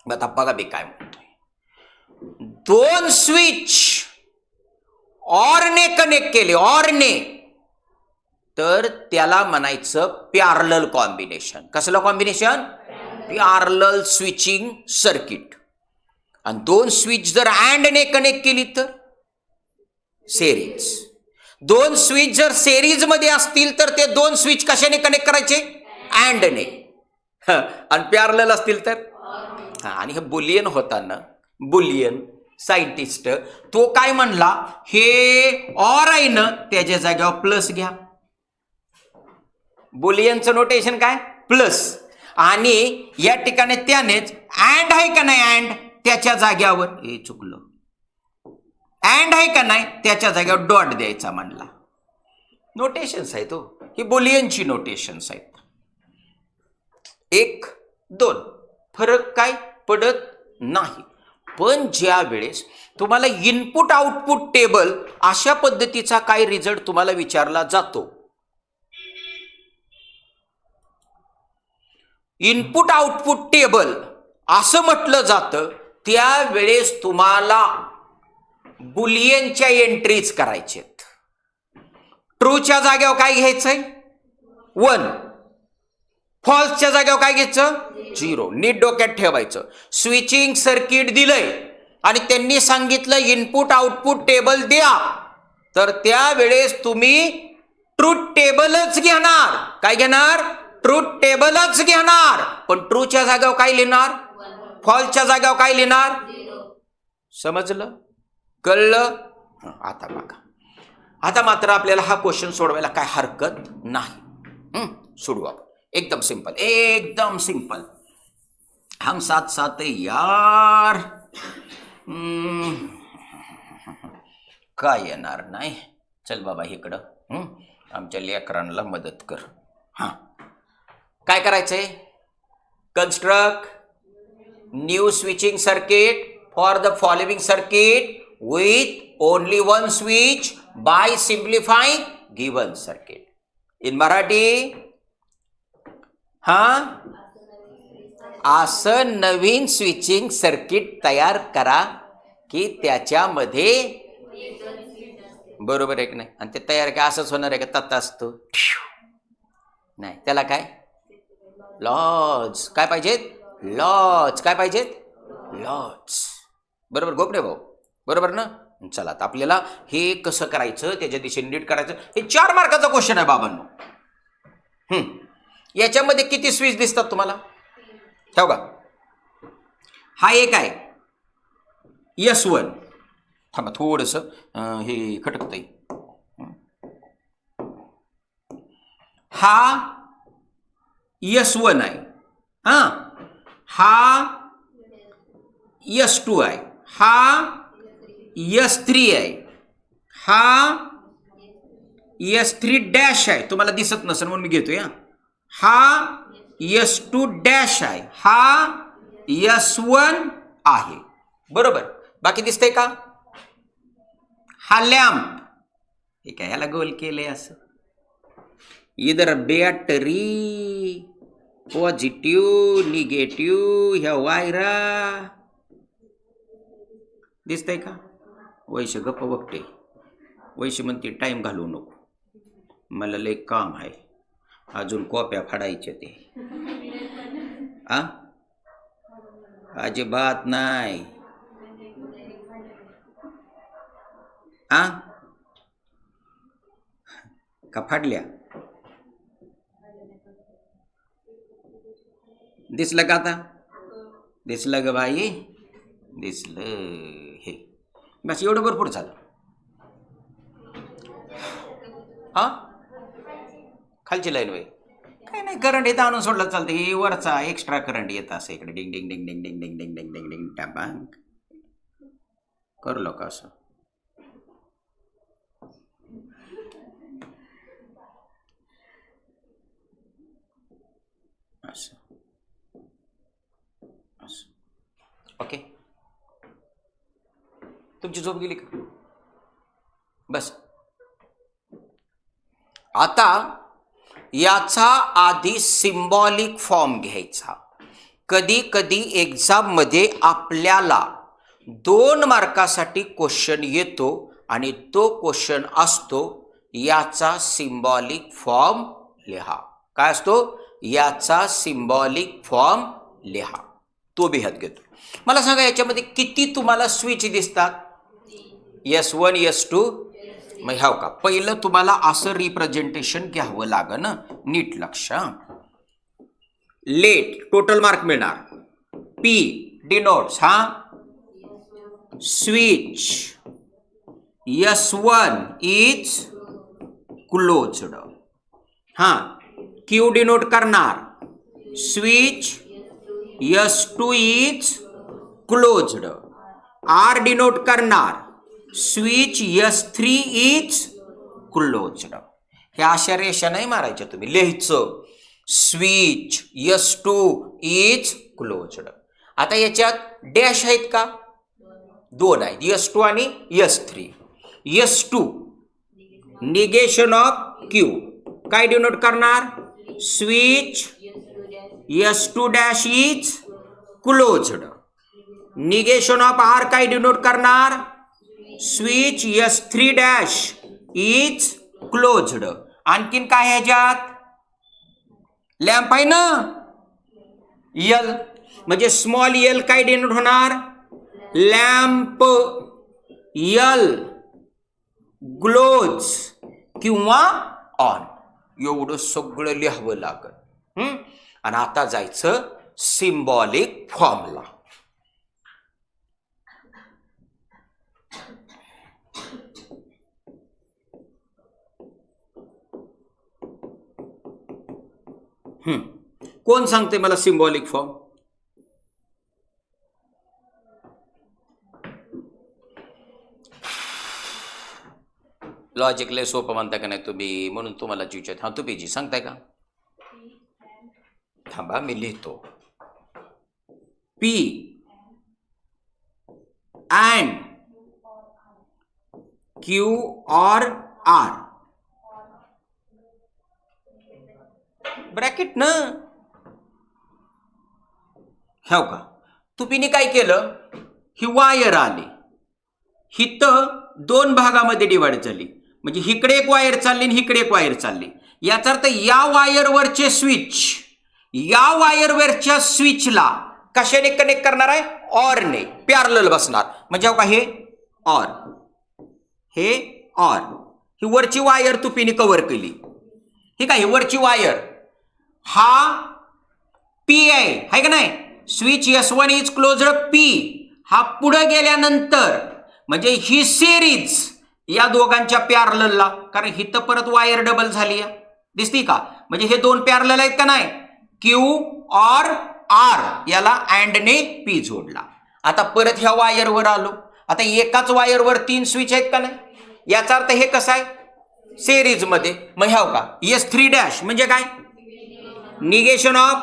आता बघा मी काय म्हणतोय. दोन स्विच ऑरने कनेक्ट केले, ऑरने, तर त्याला म्हणायचं पॅरलल कॉम्बिनेशन. कसलं कॉम्बिनेशन? Parallel switching circuit. आणि दोन स्विच जर अँडने कनेक्ट केली तर सेरीज. दोन स्विच जर सेरीज मध्ये असतील तर ते दोन स्विच कशाने कनेक्ट करायचे? अँडने. आणि पॅरलल असतील तर आणि हे बुलियन होता ना, बुलियन सायंटिस्ट तो काय म्हणला, हे ऑर आहे ना त्याच्या जागेवर प्लस घ्या. बुलियनचं नोटेशन काय? प्लस. आणि या ठिकाणी त्यानेच अँड आहे का नाही, अँड त्याच्या जाग्यावर, हे चुकलं, अँड आहे का नाही त्याच्या जाग्यावर डॉट द्यायचा म्हणला. नोटेशन्स आहेत हो, ही बुलियनची नोटेशन्स आहेत. 1 2 फरक काय पडत नाही. पण ज्या वेळेस तुम्हाला इनपुट आउटपुट टेबल अशा पद्धतीचा काय रिझल्ट तुम्हाला विचारला जातो, इनपुट आउटपुट टेबल असं म्हटलं जातं, त्यावेळेस तुम्हाला बुलियनच्या एंट्रीज करायच्यात. ट्रूच्या जागेवर काय घ्यायचंय? 1. फॉल्सच्या जागेवर काय घ्यायचं? 0. नीट डोक्यात ठेवायचं. स्विचिंग सर्किट दिलंय आणि त्यांनी सांगितलं इनपुट आउटपुट टेबल द्या, तर त्यावेळेस तुम्ही ट्रूथ टेबलच घेणार. काय घेणार? ट्रूथ टेबलच घेणार. पण ट्रूच्या जागेवर काय लिहिणार? फॉल्सच्या जागेवर काय लिहिणार? समजलं? कळलं? आता बघा, आता मात्र आपल्याला हा क्वेश्चन सोडवायला काय हरकत नाही. सोडू आपण. एकदम सिंपल, एकदम सिंपल. हम साथ साथ यार. काय येणार नाही. चल बाबा इकडं, आमच्या लेकरांना मदत कर. काय करायचंय? Construct new switching circuit for the following circuit with only one switch by simplifying given circuit. In Marathi, असं नवीन स्विचिंग सर्किट तयार करा की त्याच्यामध्ये, बरोबर आहे की नाही? आणि ते तयार काय असंच होणार आहे का? तत्ता असतो नाही, त्याला काय लॉज काय पाहिजेत? लॉज काय पाहिजेत? लॉज. बरोबर गोपरे भाऊ? बरोबर ना? चला आता आपल्याला हे कसं करायचं, त्याच्या दिशेने नीट करायचं. हे 4 मार्काचा क्वेश्चन आहे बाबांनो. याच्यामध्ये किती स्विच दिसतात तुम्हाला? ठेव का? हा एक आहे S1. थांबा थोडस हे खटकतंय. हा S1 आहे, हा S2 आहे, हा S3 आहे, हा S3 डॅश आहे. तुम्हाला दिसत नसेल म्हणून मी घेतोय. हा S2 डॅश आहे, हा S1 आहे. बरोबर? बाकी दिसतंय का? हा लॅम्प, हे काय याला गोल केलंय असं. इधर बॅटरी, पॉझिटिव्ह निगेटिव्ह, ह्या वायरा दिसतंय का? वैश गप्प बघते. वैश म्हणते टाइम घालवू नको, मला लय काम आहे, अजून कॉप्या फाडायच्या ते. अजिबात नाही. का फाडल्या? दिसलं का? आता दिसलं ग बाई, दिसलं. हे बस एवढं भरपूर झालं. खालची लाईन वय काय नाही, करंट येतं आणून सोडलं चालतं. हे वरचा एक्स्ट्रा करंट येत असं इकडे डिंग डिंग डिंग डिंग डिंग डिंग डिंग डिंग डिंग डिंग टॅबांग. करलो का असं? ओके, तुमची झोप गेली का? बस. आता याचा आधी सिम्बॉलिक फॉर्म घ्यायचा. कधी कधी एक्झाम मध्ये आपल्याला 2 मार्कासाठी क्वेश्चन येतो आणि तो क्वेश्चन असतो याचा सिम्बॉलिक फॉर्म लिहा. काय असतो? याचा सिम्बॉलिक फॉर्म लिहा. तो बिहात घेतो. मला सांगा याच्यामध्ये किती तुम्हाला स्विच दिसतात? S1 S2. मग ह्याव का पहिलं तुम्हाला असं रिप्रेझेंटेशन घ्यावं लागेल ना. नीट लक्ष. लेट टोटल मार्क मिळणार. P डिनोट्स हा स्विच. S1 is closed. हा Q डिनोट करणार switch. S2 is closed. R denote करणार स्विच. S3 is closed. ह्या अशा रेषा नाही मारायच्या तुम्ही. लिहायचं स्विच S2 इज क्लोज्ड. आता याच्यात डॅश आहेत का? 2 आहेत. S2 आणि S3. S2 negation of Q काय डिनोट करणार? Switch S2 dash is closed. Negation of R काय डिनोट करणार? Switch S3 dash is closed. आणखीन काय ह्याच्यात? लॅम्प आहे ना L, म्हणजे स्मॉल L काय डिनोट होणार? लॅम्प. L ग्लोज किंवा ऑन. एवढं सगळं लिहावं लागल. आणि आता जायचं सिम्बॉलिक फॉर्मला. कोण सांगते मला सिम्बॉलिक फॉर्म? लॉजिक लय सोपं म्हणता का नाही तुम्ही, म्हणून तुम्हाला विचारत. हा तुम्ही जी सांगताय का? थांबा मी लिहितो. P and Q or R bracket ना. हो का? तुम्ही काय केलं? ही वायर आली, ही तर 2 भागामध्ये डिवाइड झाली. म्हणजे इकडे एक वायर चालली आणि इकडे एक वायर चालली. याचा अर्थ या वायरवरचे स्विच या वायरवरच्या स्विचला कशाने कनेक्ट करणार आहे? ऑरने. पॅरलल बसणार. म्हणजे हो का हे ऑर, हे ऑर. ही वरची वायर तुपीने कव्हर केली. ही काय? वरची वायर हा P आहे का नाही? Switch S1 is closed P. हा पुढे गेल्यानंतर म्हणजे ही सिरीज या दोघांच्या पॅरललला, कारण ही तर परत वायर डबल झाली आहे. दिसती का? म्हणजे हे 2 पॅरलल आहेत का नाही? Q और R याला अँडने P जोडला. आता परत ह्या वायरवर आलो. आता एकाच वायरवर 3 स्विच आहेत का नाही? याचा अर्थ हे कसं आहे? सिरीज मध्ये. मग ह्या का S3 डॅश म्हणजे काय? Negation of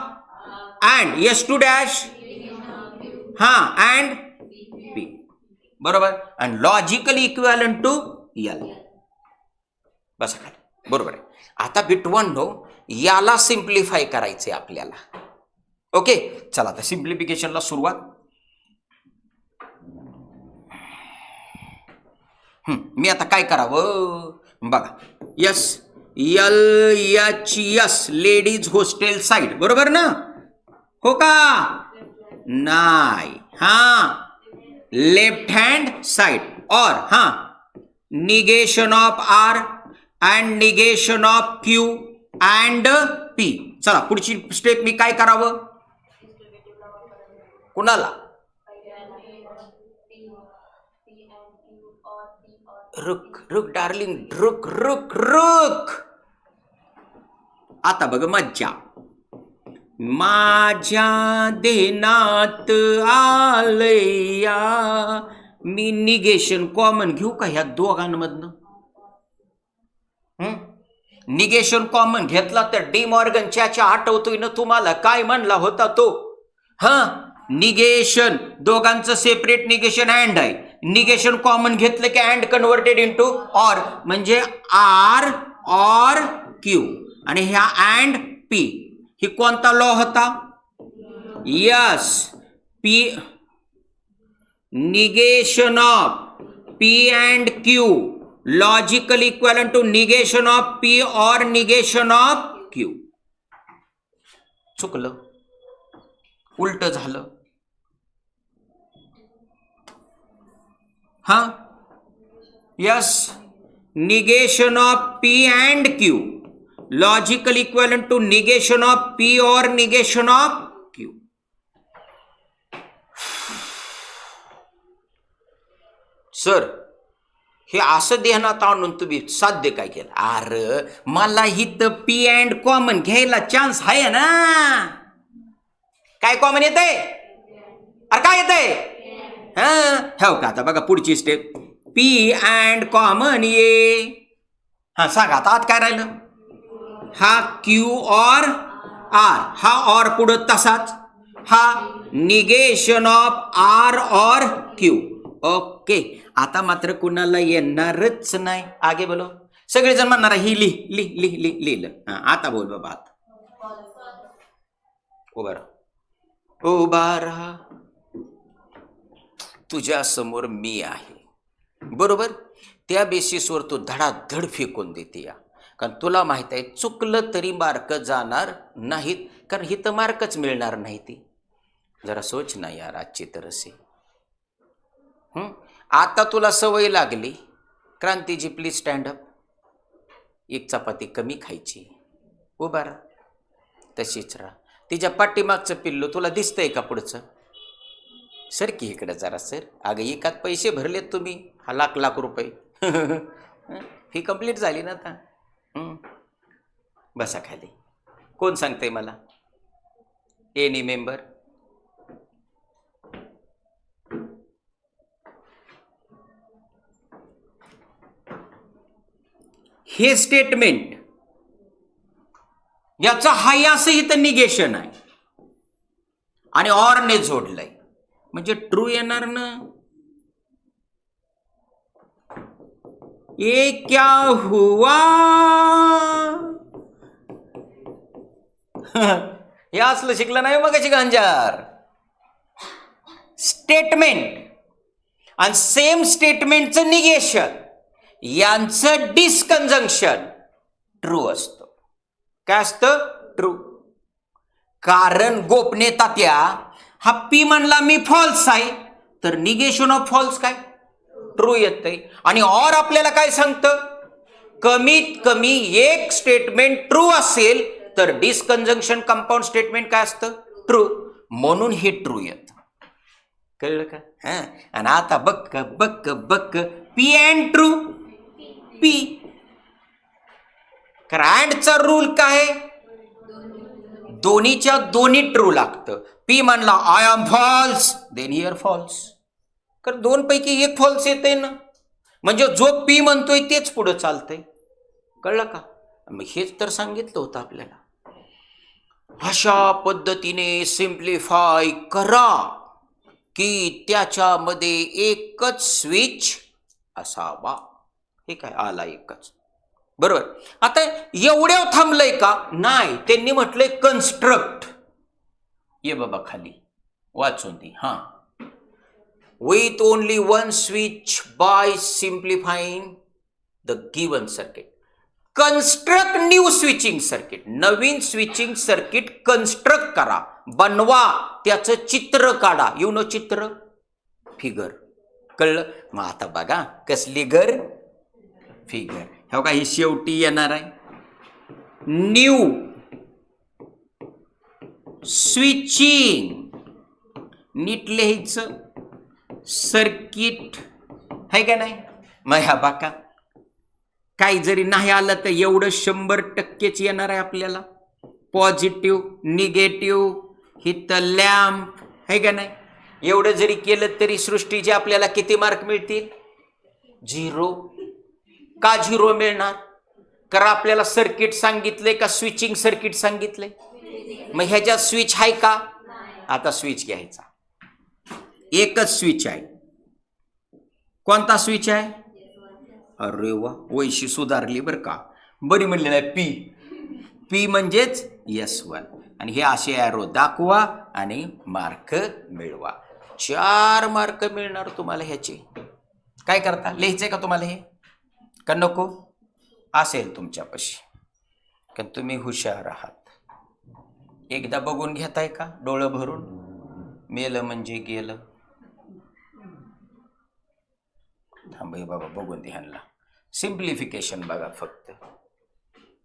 and S2 dash हा अँड P. बरोबर. And logically equivalent to L. बस खाली. बरोबर आहे. आता बिटवांनो याला सिम्प्लिफाय करायचे आपल्याला. ओके चला आता सिम्प्लिफिकेशनला सुरुवात. मी आता काय करावं बघा. LHS ladies hostel side. बरोबर ना? हो का? नाही. हा लेफ्ट हँड साइड. और हा negation of R and negation of Q and P. चला पुढची स्टेप मी काय करावं? कुणाला? रुक रुक डार्लिंग, रुक रुक रुक. आता बघ मज्जा. माझ्या देनात आलया. मी निगेशन कॉमन घेऊ का ह्या दोघांमधनं? निगेशन कॉमन घेतला तर डी मॉर्गन च्या आठवतोय ना तुम्हाला? काय म्हणला होता तो? हा निगेशन, दोघांचं सेपरेट निगेशन अँड आहे. निगेशन कॉमन घेतलं की अँड कन्व्हर्टेड इनटू ऑर, म्हणजे आर ऑर क्यू. आणि ह्या अँड पी, ही कोणता लॉ होता? Yes, P negation of P and Q logical equivalent to negation of P or negation of Q. चुकलं, उलट झालं. हा, yes, negation of P and Q logical equivalent to negation of P or negation of Q. Sir, हे असं ध्यानात आणून तुम्ही साध्य काय केलं? अरे मला हिथं पी अँड कॉमन घ्यायला चान्स आहे ना. काय कॉमन येतंय? अरे काय येतंय? हो का? आता बघा पुढची स्टेप, पी अँड कॉमन ये. हा सांगा आता आत काय राहिलं? हा क्यू ऑर आर, हा ऑर पुढं तसाच, हा negation of R or Q. Okay, आता मात्र कुणाला येणारच नाही. आगे बोलो. सगळेजण म्हणणार ही लिहिलं. आता बोल बाबा. आता उभा राहा. तुझ्या समोर मी आहे, बरोबर? त्या बेसिसवर तू धडाधड फेकून देते या. कारण तुला माहित आहे चुकलं तरी मार्क जाणार नाहीत, कारण ही तर मार्कच मिळणार नाही. ती जरा सोच ना यार आजची तर असे. आता तुला सवय लागली. क्रांतीजी प्लीज स्टँड अप. एक चपाती कमी खायची. उभा राहा, तशीच राहा. तिच्या पाठीमागचं पिल्लू तुला दिसतंय का पुढचं? सर की इकडे जरा सर. अगं एकात पैसे भरलेत तुम्ही, हा लाख रुपये. फी कंप्लीट झाली ना आता. बसा खाली. कोण सांगतंय मला? Any member? हे स्टेटमेंट याचा हाय असं इथं निगेशन आहे आणि ऑरने जोडलंय, म्हणजे ट्रू येणार ना. ये क्या हुआ? हे असलं शिकलं नाही मग कशी गांजार. स्टेटमेंट आणि सेम स्टेटमेंटचं निगेशन यांचं डिस्कंजंक्शन ट्रू असतं. काय असतं? ट्रू. कारण गोपनीयता त्या हा पी म्हणला मी फॉल्स आहे, तर निगेशन ऑफ फॉल्स काय? ट्रू येतंय. आणि ऑर आपल्याला काय सांगतं? कमीत कमी एक स्टेटमेंट ट्रू असेल तर डिस्कंजंक्शन कंपाऊंड स्टेटमेंट काय असतं? ट्रू. म्हणून हे ट्रू येतं. कळलं का? आणि आता बक्क पी अँड ट्रू. पी अँडचा रूल काय? दोन्हीच्या दोन्ही ट्रू लागतं. पी म्हणला I am false, then here false. कारण दोन पैकी एक फॉल्स येते ना, म्हणजे जो पी म्हणतोय तेच पुढं चालतंय. कळलं का? मग हेच तर सांगितलं होतं आपल्याला. अशा पद्धतीने सिम्प्लिफाय करा की त्याच्यामध्ये एकच स्विच असावा. हे काय आला एकच, बरोबर? आता एवढ्या थांबलंय का? नाही, त्यांनी म्हटलंय कन्स्ट्रक्ट. ये बाबा खाली वाचून दे. With only one switch by simplifying the given circuit. Construct new switching circuit. नवीन स्विचिंग सर्किट कन्स्ट्रक्ट करा, बनवा, त्याचं चित्र काढा. यू नो चित्र, फिगर. कळलं? मग आता बघा कसली गर फिगर. हो का? ही शेवटी येणार आहे. न्यू स्विचिंग, नीट लिहायचं, सर्किट आहे का नाही? मग ह्या बाका काही जरी नाही आलं तर एवढं 100% येणार आहे आपल्याला. पॉझिटिव्ह, निगेटिव्ह, हिथं लॅम्प आहे का नाही? एवढं जरी केलं तरी सृष्टीचे आपल्याला किती मार्क मिळतील? 0. का 0 मिळणार? कारण आपल्याला सर्किट सांगितलंय का स्विचिंग सर्किट सांगितलंय? मग ह्याच्यात स्विच आहे का? आता स्विच घ्यायचा. एकच स्विच आहे. कोणता स्विच आहे? अरे वा, वैशी सुधारली बरं का. बरी म्हणलेलं आहे. पी म्हणजेच S1. आणि हे असे ॲरो दाखवा आणि मार्क मिळवा. 4 मार्क मिळणार तुम्हाला ह्याचे. काय करता? लिहायचंय का तुम्हाला हे का नको? असेल तुमच्यापाशी, कारण तुम्ही हुशार आहात. एकदा बघून घेताय का डोळं भरून? मेलं म्हणजे गेलं. थांबे बाबा, बघून ध्यानला. सिम्प्लिफिकेशन बघा फक्त.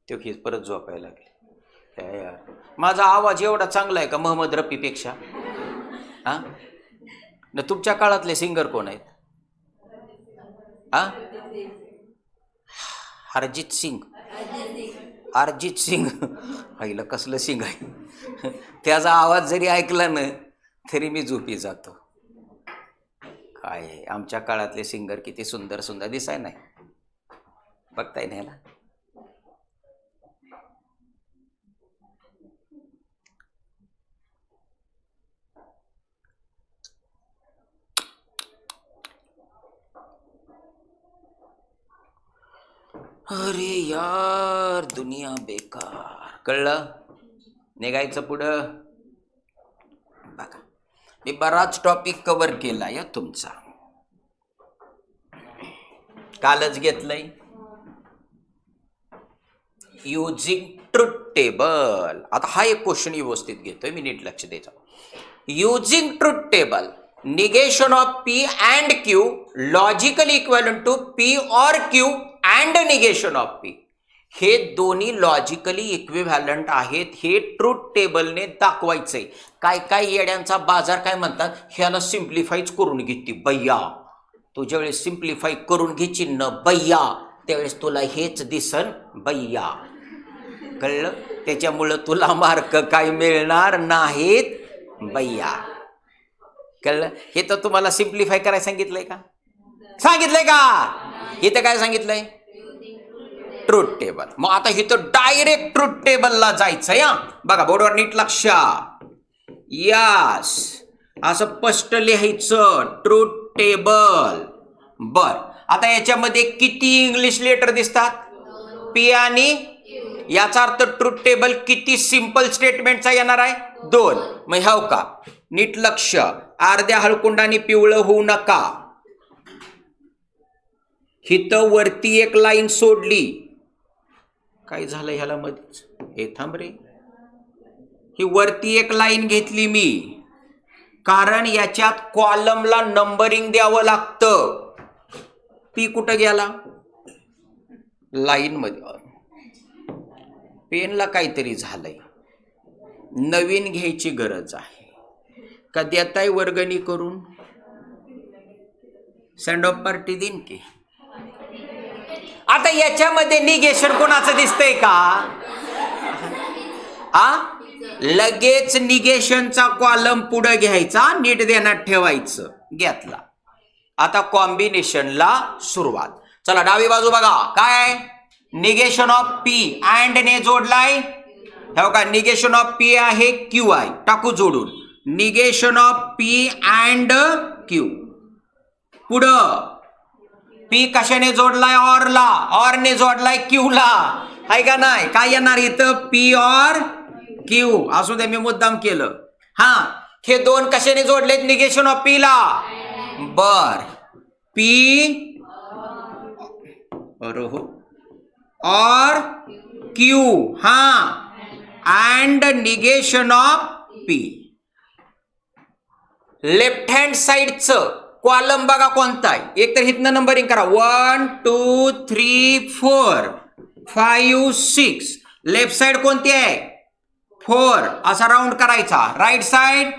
तो की परत झोपायला लागले. यार, माझा आवाज एवढा चांगला आहे का मोहम्मद रफीपेक्षा? हा न, तुमच्या काळातले सिंगर कोण आहेत? हा, अरिजित सिंग. अरिजित सिंग आईला कसलं सिंग आहे. त्याचा आवाज जरी ऐकला ना तरी मी झोपी जातो. काय आमच्या काळातले सिंगर किती सुंदर सुंदर दिसाय नाही, बघताय ना ह्याला. अरे यार, दुनिया बेकार. कळलं? निघायचं पुढं. बघा, मी बराच टॉपिक कव्हर केला या तुमचा. कालच घेतलंय युजिंग ट्रुथ टेबल. आता हा एक क्वेश्चन व्यवस्थित घेतोय मी, नीट लक्ष द्यायचं. Using truth table, negation of P and Q logically equivalent to P or Q and negation of P. हे दोन्ही लॉजिकली इक्विव्हॅलंट आहेत. हे ट्रुथ टेबलने दाखवायचंय. काय काय येड्यांचा बाजार काय म्हणतात, ह्याला सिम्प्लिफाईच करून घेते बय्या. तू ज्यावेळेस सिम्प्लिफाय करून घ्यायची न बय्या, त्यावेळेस तुला हेच दिसन बय्या. कळलं? त्याच्यामुळं तुला मार्क काय मिळणार नाहीत बय्या. कळलं? हे तर तुम्हाला सिम्प्लिफाय करायला सांगितलंय का? सांगितलंय का? इथं काय सांगितलंय? Truth table. मग आता इथं डायरेक्ट ट्रुथ टेबलला जायचंय. हा बघा, बोर्डवर नीट लक्ष. यस, असं स्पष्ट लिहायचं ट्रुथ टेबल. बर, आता याच्यामध्ये किती इंग्लिश लेटर दिसतात? P आणि. याचा अर्थ ट्रुथ टेबल किती सिंपल स्टेटमेंटचा येणार आहे? 2. मग ह्याव का नीट लक्ष. अर्ध्या हळकुंडाने पिवळं होऊ नका. हिथं वरती एक लाईन सोडली. काय झालं ह्याला मध्येच? हे थांब रे. ही वरती एक लाईन घेतली मी, कारण याच्यात कॉलमला नंबरिंग द्यावं लागतं. P कुठं गेला? लाईन मध्ये. पेनला काहीतरी झालंय, नवीन घ्यायची गरज आहे. का देताय वर्गणी करून? सेंड ऑफ पार्टी देईन की. आता याच्यामध्ये निगेशन कोणाचं दिसतंय का? लगेच निगेशनचा कॉलम पुढे घ्यायचा, नीट ध्यानात ठेवायचं. घेतला. आता कॉम्बिनेशनला सुरुवात. चला डावी बाजू बघा. काय? निगेशन ऑफ P अँड ने जोडलाय. हे बघा, निगेशन ऑफ P आहे, Q आहे. टाकू जोडून. Negation of P and Q. पुढं P कशाने जोडलाय? ऑरला. ऑर ने जोडलाय Q ला. आहे का नाही? काय येणार इथं? P or Q. असू दे, मी मुद्दाम केलं. हा, हे दोन कशाने जोडलेत? निगेशन ऑफ P ला. बर, P और Q. हा, and negation of P. Left hand साइडचं कॉलम बघा कोणता आहे. एक तर इथनं नंबरिंग करा. 1 2 3 4 5 6. लेफ्ट साइड कोणती आहे? 4. असा राऊंड करायचा. Right side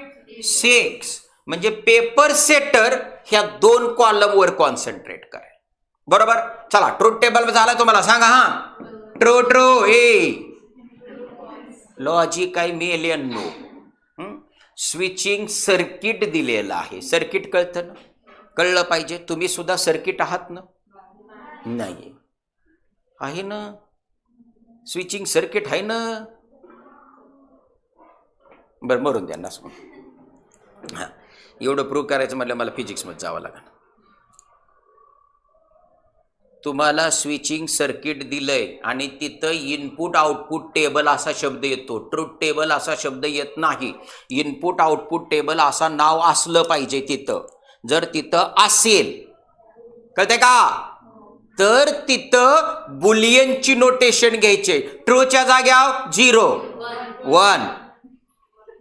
6. म्हणजे पेपर सेटर ह्या 2 कॉलम वर कॉन्सन्ट्रेट करा. बरोबर. चला, ट्रुथ टेबल झाला तुम्हाला. सांगा. हा, ट्रो ए लॉजिक आहे मेलियन नो. स्विचिंग सर्किट दिलेलं आहे. सर्किट कळतं ना? कळलं पाहिजे. तुम्ही सुद्धा सर्किट आहात ना? नाही आहे ना? स्विचिंग सर्किट आहे ना? बरं, मरून द्या ना. एवढं प्रूव्ह करायचं म्हटलं मला फिजिक्समध्ये जावं लागेल. तुम्हाला स्विचिंग सर्किट दिलंय आणि तिथं इनपुट आउटपुट टेबल असा शब्द येतो, ट्रूथ टेबल असा शब्द येत नाही. इनपुट आउटपुट टेबल असा नाव असलं पाहिजे तिथं. जर तिथं असेल, कळतंय का, तर तिथं बुलियनची नोटेशन घ्यायचे. ट्रूच्या जाग्यावर 0 1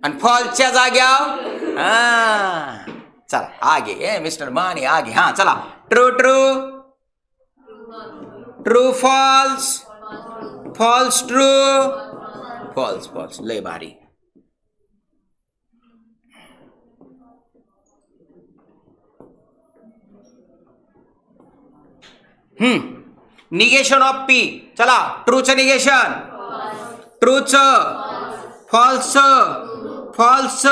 आणि फॉल्सच्या जाग्यावर चला आगे मिस्टर माने आगे. हा चला, true true, true false, false true, false false. लय भारी. Negation of P. चला, ट्रूचं निगेशन, ट्रूचं, फॉल्स, फॉल्स.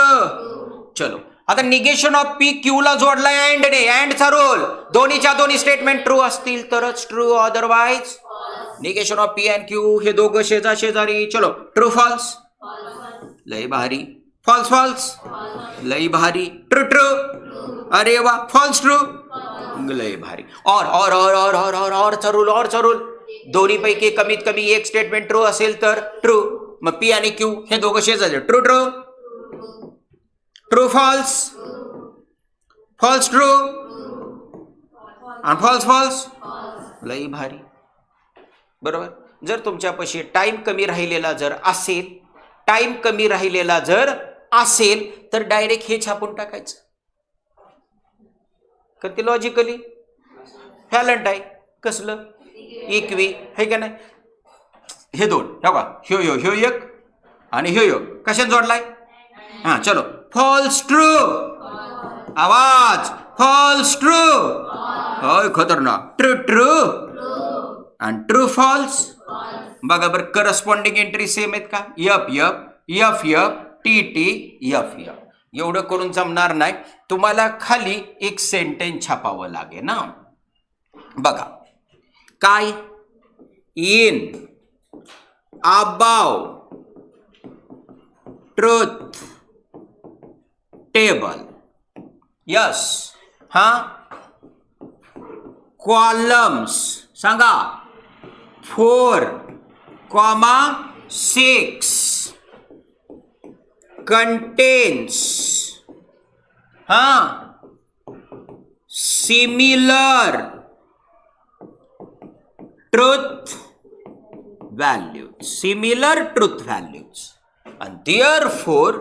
चलो आता निगेशन ऑफ पी क्यू ला जोडलाय अँडने, अँडचा रोल. दोन्हीच्या दोन्ही स्टेटमेंट ट्रू असतील तरच true, otherwise negation of P and Q हे दोघं शेजारी. चलो, ट्रू फॉल्स, लय भारी. फॉल्स फॉल्स, लय भारी. ट्रू ट्रू, अरे वा. फॉल्स ट्रू, लय भारी. और चा रूल. दोन्ही पैकी कमीत कमी एक स्टेटमेंट ट्रू असेल तर ट्रू. मग पी आणि क्यू हे दोघं शेजारी. True true, true false, false true आणि फॉल्स फॉल्स. लई भारी. बरोबर. जर तुमच्यापाशी टाइम कमी राहिलेला जर असेल तर डायरेक्ट हे छापून टाकायचं. कधी लॉजिकली फॅलंट आहे कसलं इक्वी आहे का नाही. हे दोन हो का, ह्यो एक आणि ह्यो कशात जोडलाय. हा चलो, फॉल्स ट्रू, आवाज, फॉल्स ट्रू, होय खतरनाक. ट्रू ट्रू आणि ट्रू फॉल्स. बघा बरं, करस्पॉन्डिंग एंट्री सेम आहेत का. F T F. एवढं करून जमणार नाही. तुम्हाला खाली एक सेंटेन्स छापावं लागेल ना. बघा काय, in about truth table. Yes. हा, कॉलम्स सांगा 4,6 contains similar truth values, and therefore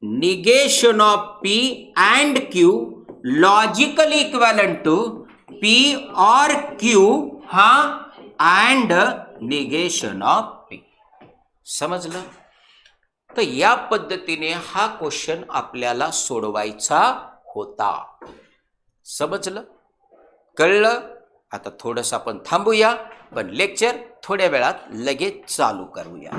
negation of P and Q logically equivalent to P or Q and negation of P. समजलं. तर या पद्धतीने हा क्वेश्चन आपल्याला सोडवायचा होता. समजलं, कळलं. आता थोडंसं आपण थांबूया, पण लेक्चर थोड्या वेळात लगेच चालू करूया.